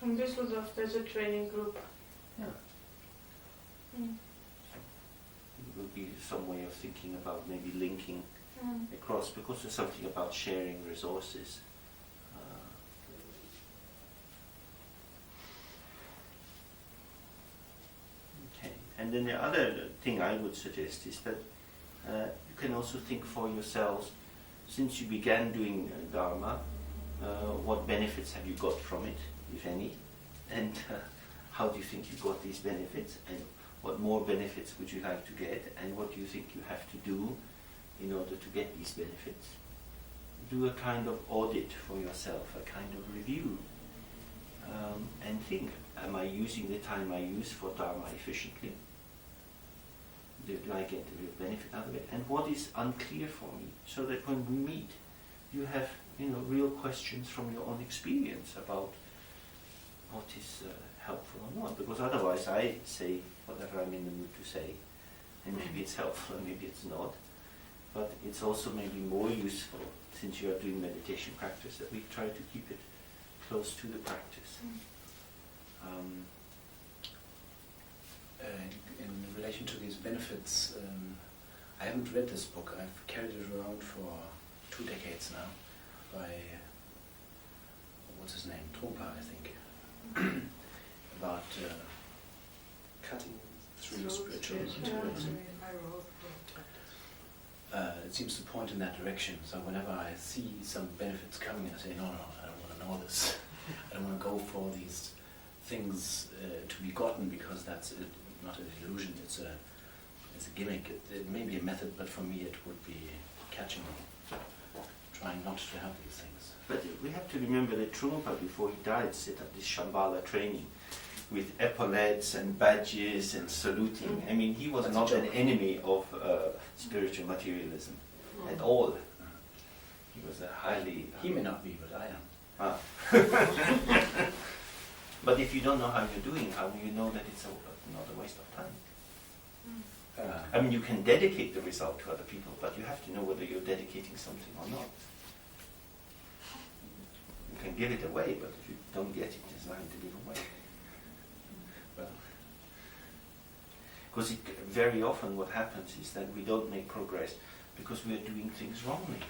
In Düsseldorf there's a training group. Yeah. It would be some way of thinking about maybe linking across, because there's something about sharing resources. Okay, and then the other thing I would suggest is that you can also think for yourselves, since you began doing Dharma, what benefits have you got from it, if any, and how do you think you got these benefits, and what more benefits would you like to get, and what do you think you have to do in order to get these benefits? Do a kind of audit for yourself, a kind of review, and think, am I using the time I use for Dharma efficiently? Do I get the real benefit out of it? And what is unclear for me, so that when we meet, you have real questions from your own experience about what is helpful or not. Because otherwise I say whatever I'm in the mood to say, and maybe it's helpful and maybe it's not. But it's also maybe more useful, since you are doing meditation practice, that we try to keep it close to the practice. In relation to these benefits, I haven't read this book. I've carried it around for 2 decades now by, what's his name, Trungpa, I think, about cutting through spiritual materialism. It seems to point in that direction. So whenever I see some benefits coming, I say, no, I don't want to know this. I don't want to go for these things to be gotten, because that's not an illusion. It's a gimmick. It may be a method, but for me it would be catching me, trying not to have these things. But we have to remember that Trungpa, before he died, set up this Shambhala training with epaulets and badges and saluting. I mean, he was That's not a an joke. enemy of spiritual materialism at all. He was a highly... He may not be, but I am. Ah. But if you don't know how you're doing, how will you know that it's not a waste of time? I mean, you can dedicate the result to other people, but you have to know whether you're dedicating something or not. You can give it away, but if you don't get it, there's nothing to give away. Because very often what happens is that we don't make progress because we are doing things wrongly.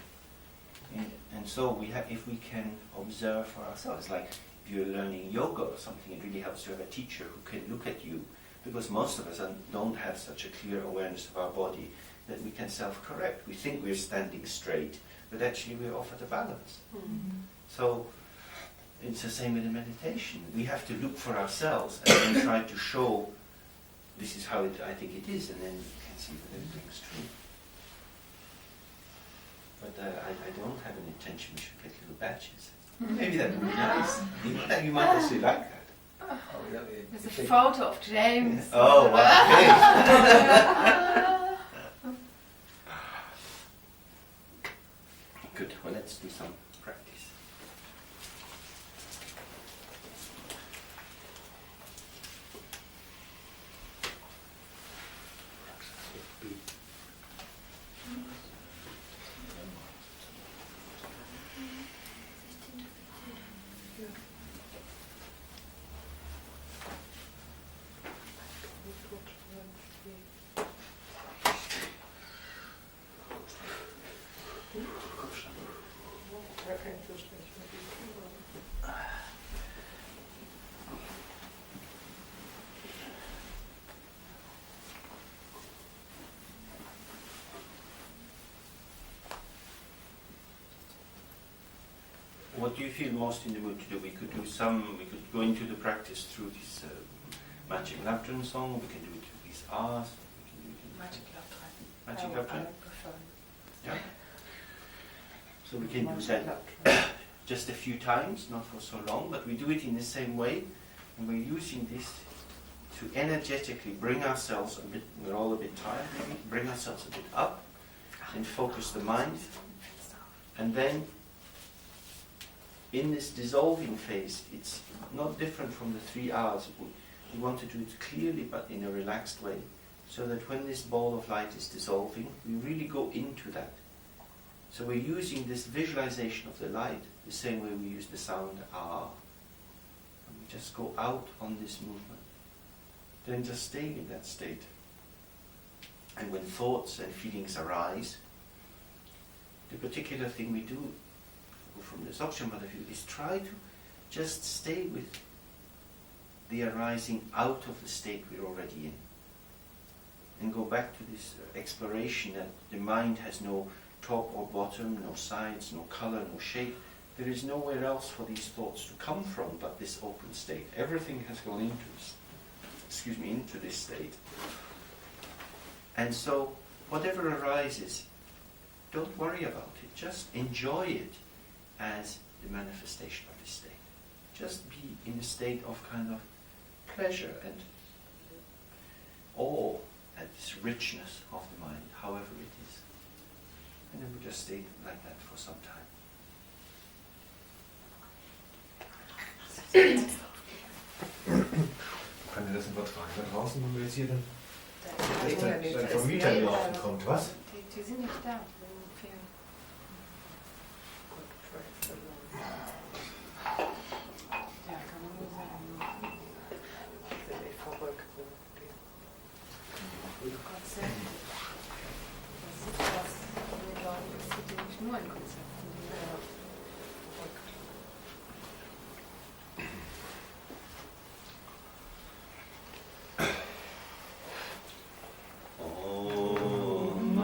And so we have, if we can observe for ourselves, like if you're learning yoga or something, it really helps to have a teacher who can look at you, because most of us don't have such a clear awareness of our body that we can self-correct. We think we're standing straight, but actually we're off at a balance. So it's the same with the meditation. We have to look for ourselves and then try to show this is how I think it is, and then you can see that everything's true. But I don't have an intention we should get little badges. Maybe that would be nice. You might actually like that. There's a photo of James. Oh, wow. Good. Well, let's do some practice. what do you feel most in the mood to do? We could go into the practice through this Magic Lantern song, we can do it through these R's, we can do it in Magic Lantern. Magic I Lantern? would prefer. Yeah. So we can do Magic that Lantern. just a few times, not for so long, but we do it in the same way, and we're using this to energetically bring ourselves a bit, we're all a bit tired maybe, bring ourselves a bit up and focus the mind, and then in this dissolving phase, it's not different from the 3 R's. We want to do it clearly but in a relaxed way, so that when this ball of light is dissolving, we really go into that. So we're using this visualization of the light the same way we use the sound ah. And we just go out on this movement. Then just staying in that state. And when thoughts and feelings arise, the particular thing we do from the Dzogchen point of view is try to just stay with the arising out of the state we're already in. And go back to this exploration that the mind has no top or bottom, no sides, no color, no shape. There is nowhere else for these thoughts to come from but this open state. Everything has gone into this state. And so whatever arises, don't worry about it. Just enjoy it as the manifestation of this state. Just be in a state of kind of pleasure and awe at this richness of the mind, however it is. And then we just stay like that for some time. Kann dir das übertragen? Da draußen, wenn wir jetzt hier dann Da ist dein Vermieter hier aufgekommen, was? Die sind nicht da. Die fehlen. Ja, kann man nur sagen. Sind echt verrückt. Gott sei Dank. Das ist was, die Leute, das sieht ja nicht nur ein Konzept. Die sind ja verrückt. Om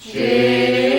She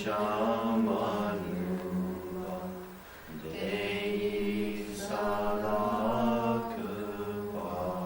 Chamanura Dei Salaka Varju.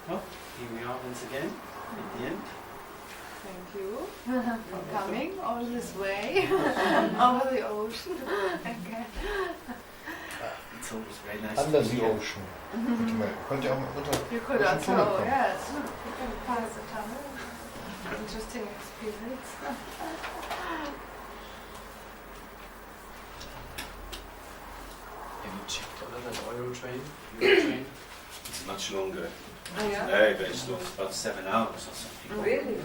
Well, here we are once again at the end. Thank you for coming all this way over the ocean. Okay. It's always very nice. Under to the hear. ocean. Könnt ihr auch mal unter You could durch den also, Tunnel kommen. yes, you can pass the tunnel. Interesting experience. Have you checked out that oil train? Your train? It's much longer. Oh, yeah? Very, very slow. It's about 7 hours or something. Really?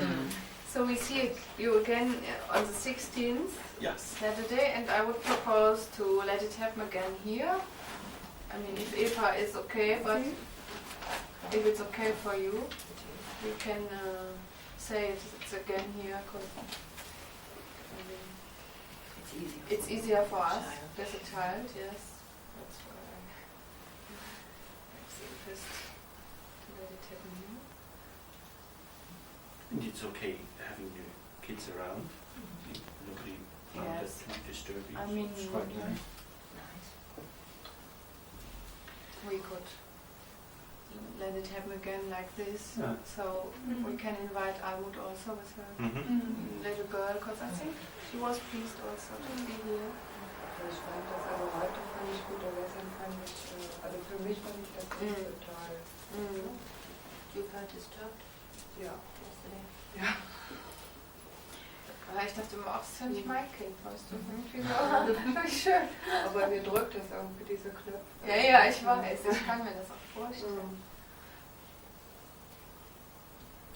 So we see you again on the 16th, Yes. Saturday, and I would propose to let it happen again here. I mean, if Eva is okay, but if it's okay for you, we can say it's again here. 'Cause, I mean, it's easier for us with a child, yes. That's why I have the interest to let it happen here. And it's okay having the kids around. Nobody found Yes. that too disturbing. I mean, it's quite nice. We could let it happen again like this. Yeah. So we can invite Almut also with her Mm-hmm. little girl, because I think she was pleased also to be here. Ich fand das also heute fand ich gut, aber gestern fand ich, also für mich fand ich das total. You felt disturbed Ja. yesterday? Ja. Aber ich dachte immer, ach, das ist ja nicht mein Kind, weißt du? Irgendwie so, das ist schön. Aber mir drückt das irgendwie diese Knöpfe. Ja, ja, ich weiß, ich kann mir das auch vorstellen.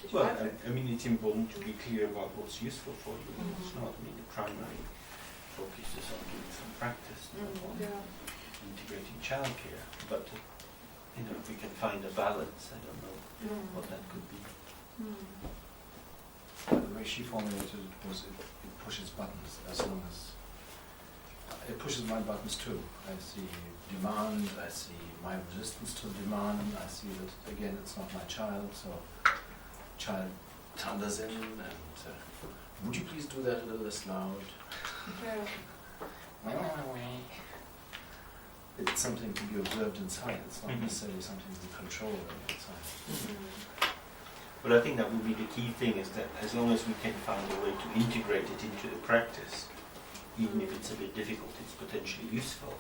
Ich Well, weiß I mean, it's important to be clear about what's useful for you. It's not, I mean, the primary focus is on doing some practice, not on Ja. integrating childcare. But, you know, if we can find a balance, I don't know what that could be. The way she formulated it was it pushes buttons as long as it pushes my buttons too. I see demand, I see my resistance to demand, I see that again it's not my child, so child thunders in and would you please do that a little less loud? It's something to be observed inside, it's not necessarily something to be controlled outside. But I think that would be the key thing, is that as long as we can find a way to integrate it into the practice, even if it's a bit difficult, it's potentially useful.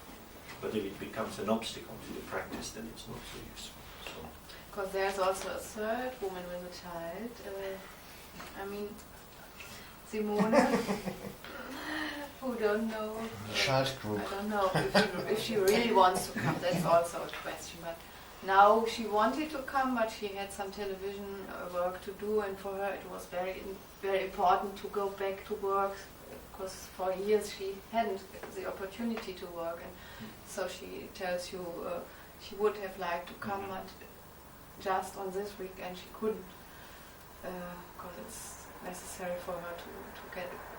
But if it becomes an obstacle to the practice, then it's not so useful. So. Because there's also a third woman with a child. I mean, Simone, who don't know. Child group. I don't know if she really wants to come. That's also a question. But now she wanted to come, but she had some television work to do, and for her it was very, very important to go back to work, because for years she hadn't the opportunity to work, and so she tells you she would have liked to come, but just on this weekend she couldn't, because it's necessary for her to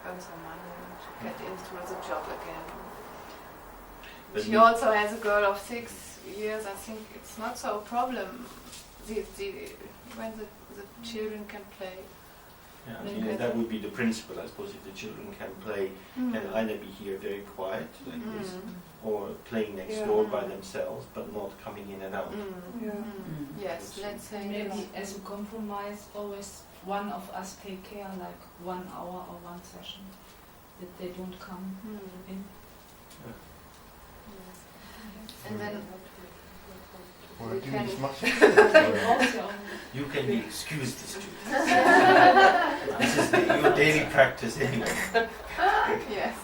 earn some money and to get into the job again. But She also has a girl of 6 years. I think it's not so a problem when the children can play. Yeah, I mean, that would be the principle, I suppose, if the children can play, can either be here very quiet, like this, or playing next door by themselves, but not coming in and out. Yes, let's say Maybe as a compromise, always one of us take care, like 1 hour or 1 session, that they don't come in. Yes. And then Oder we die can nichts macht. You can be excused, this too. This is your daily practice anyway. yes.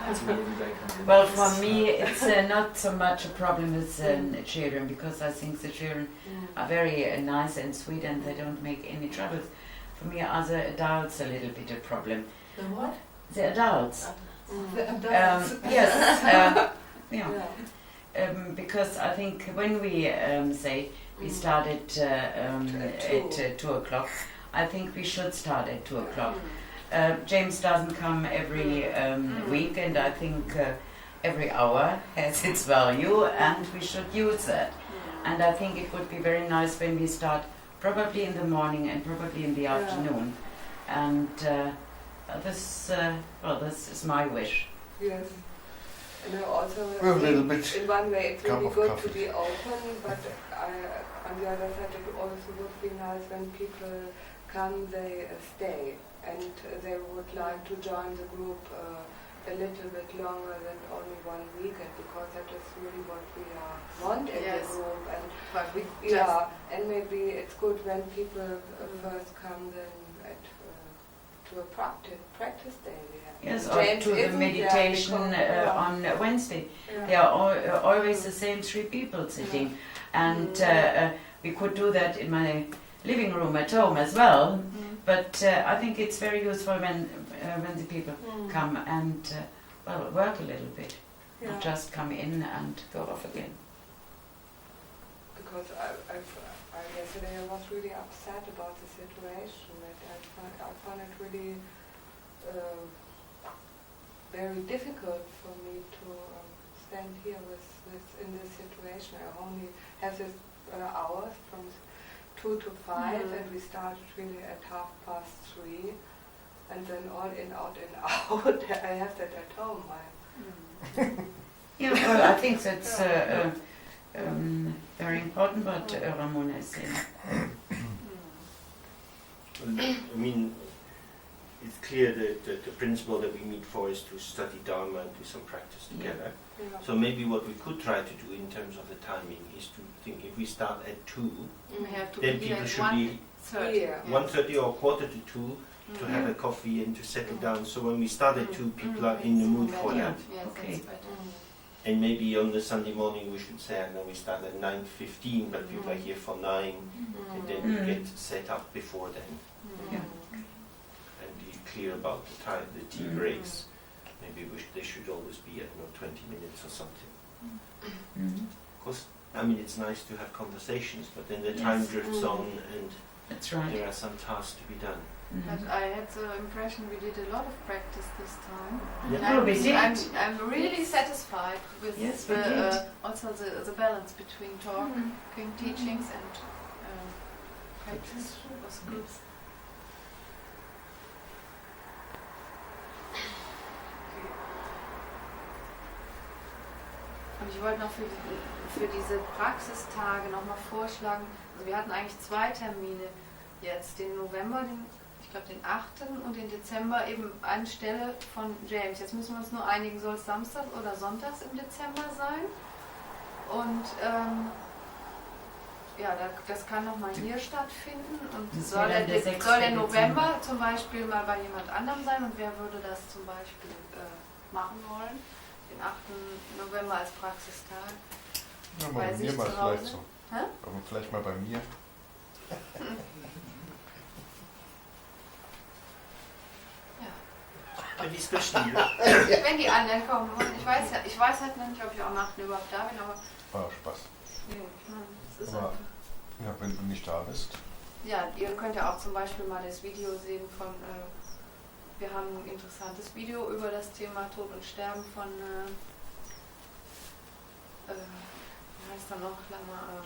That's where we welcome Well, for me, it's not so much a problem with children, because I think the children are very nice and sweet and they don't make any troubles. For me, are the adults a little bit a problem. The what? The adults. The adults. Yes. Yeah. Because I think when we say we started at 2 o'clock, I think we should start at 2 o'clock. James doesn't come every week, and I think every hour has its value, and we should use that. And I think it would be very nice when we start probably in the morning and probably in the afternoon. And this is my wish. Yes. And I also Well, a little think bit in one way it's cup really of good coffee. to be open, but on the other side it also would be nice when people come, they stay, and they would like to join the group a little bit longer than only 1 weekend, because that is really what we want in Yes. the group. And But we and maybe it's good when people first come then to a practice day there. Yes, or James to the isn't there meditation because- on Wednesday. Yeah. There are always the same 3 people sitting, and we could do that in my living room at home as well. But I think it's very useful when the people come and work a little bit, not just come in and go off again. Because I yesterday I was really upset about the situation. That I found it really very difficult for me to stand here in this situation. I only have this hours from 2 to 5, and we started really at 3:30, and then all in, out, in, out. I have that at home. Yeah, well, I think that's very important what Ramona is saying. I mean, it's clear that the principle that we meet for is to study Dharma and do some practice together. Yeah. So maybe what we could try to do in terms of the timing is to think if we start at 2, we have to then be here people at should be 1:30. Yeah. 1:30 or 1:45 to have a coffee and to settle down. So when we start at 2, people are in the mood for Yeah. that. Yes, Okay. that's better. And maybe on the Sunday morning we should say, I know we start at 9:15, but people are here for 9, and then we get set up before then. Yeah. And be clear about the time, the tea breaks. Maybe they should always be at 20 minutes or something. Because, I mean, it's nice to have conversations, but then the time drifts on and That's right. there are some tasks to be done. But I had the impression we did a lot of practice this time. Yeah. And Oh, we did. I'm really satisfied with Yes, we did. also the balance between talking, teachings and practice was good. Und ich wollte noch für diese Praxistage nochmal vorschlagen, also wir hatten eigentlich 2 Termine jetzt, den November, ich glaube den 8. und den Dezember eben anstelle von James. Jetzt müssen wir uns nur einigen, soll es Samstags oder Sonntags im Dezember sein? Und das kann nochmal hier stattfinden. Und Das soll wäre der, der 6. soll der Dezember. November zum Beispiel mal bei jemand anderem sein? Und wer würde das zum Beispiel machen wollen? Den 8. November als Praxistag. Ja, Bei mal bei sich mir mal zu Hause? vielleicht so. Hä? Aber vielleicht mal bei mir. A discussion. Wenn die anderen kommen wollen. Ich weiß halt noch nicht, ob ich am 8. überhaupt da bin, aber Spaß. es ist Aber- einfach. Ja, wenn du nicht da bist. Ja, ihr könnt ja auch zum Beispiel mal das Video sehen von, wir haben ein interessantes Video über das Thema Tod und Sterben von, wie heißt er noch, Lama,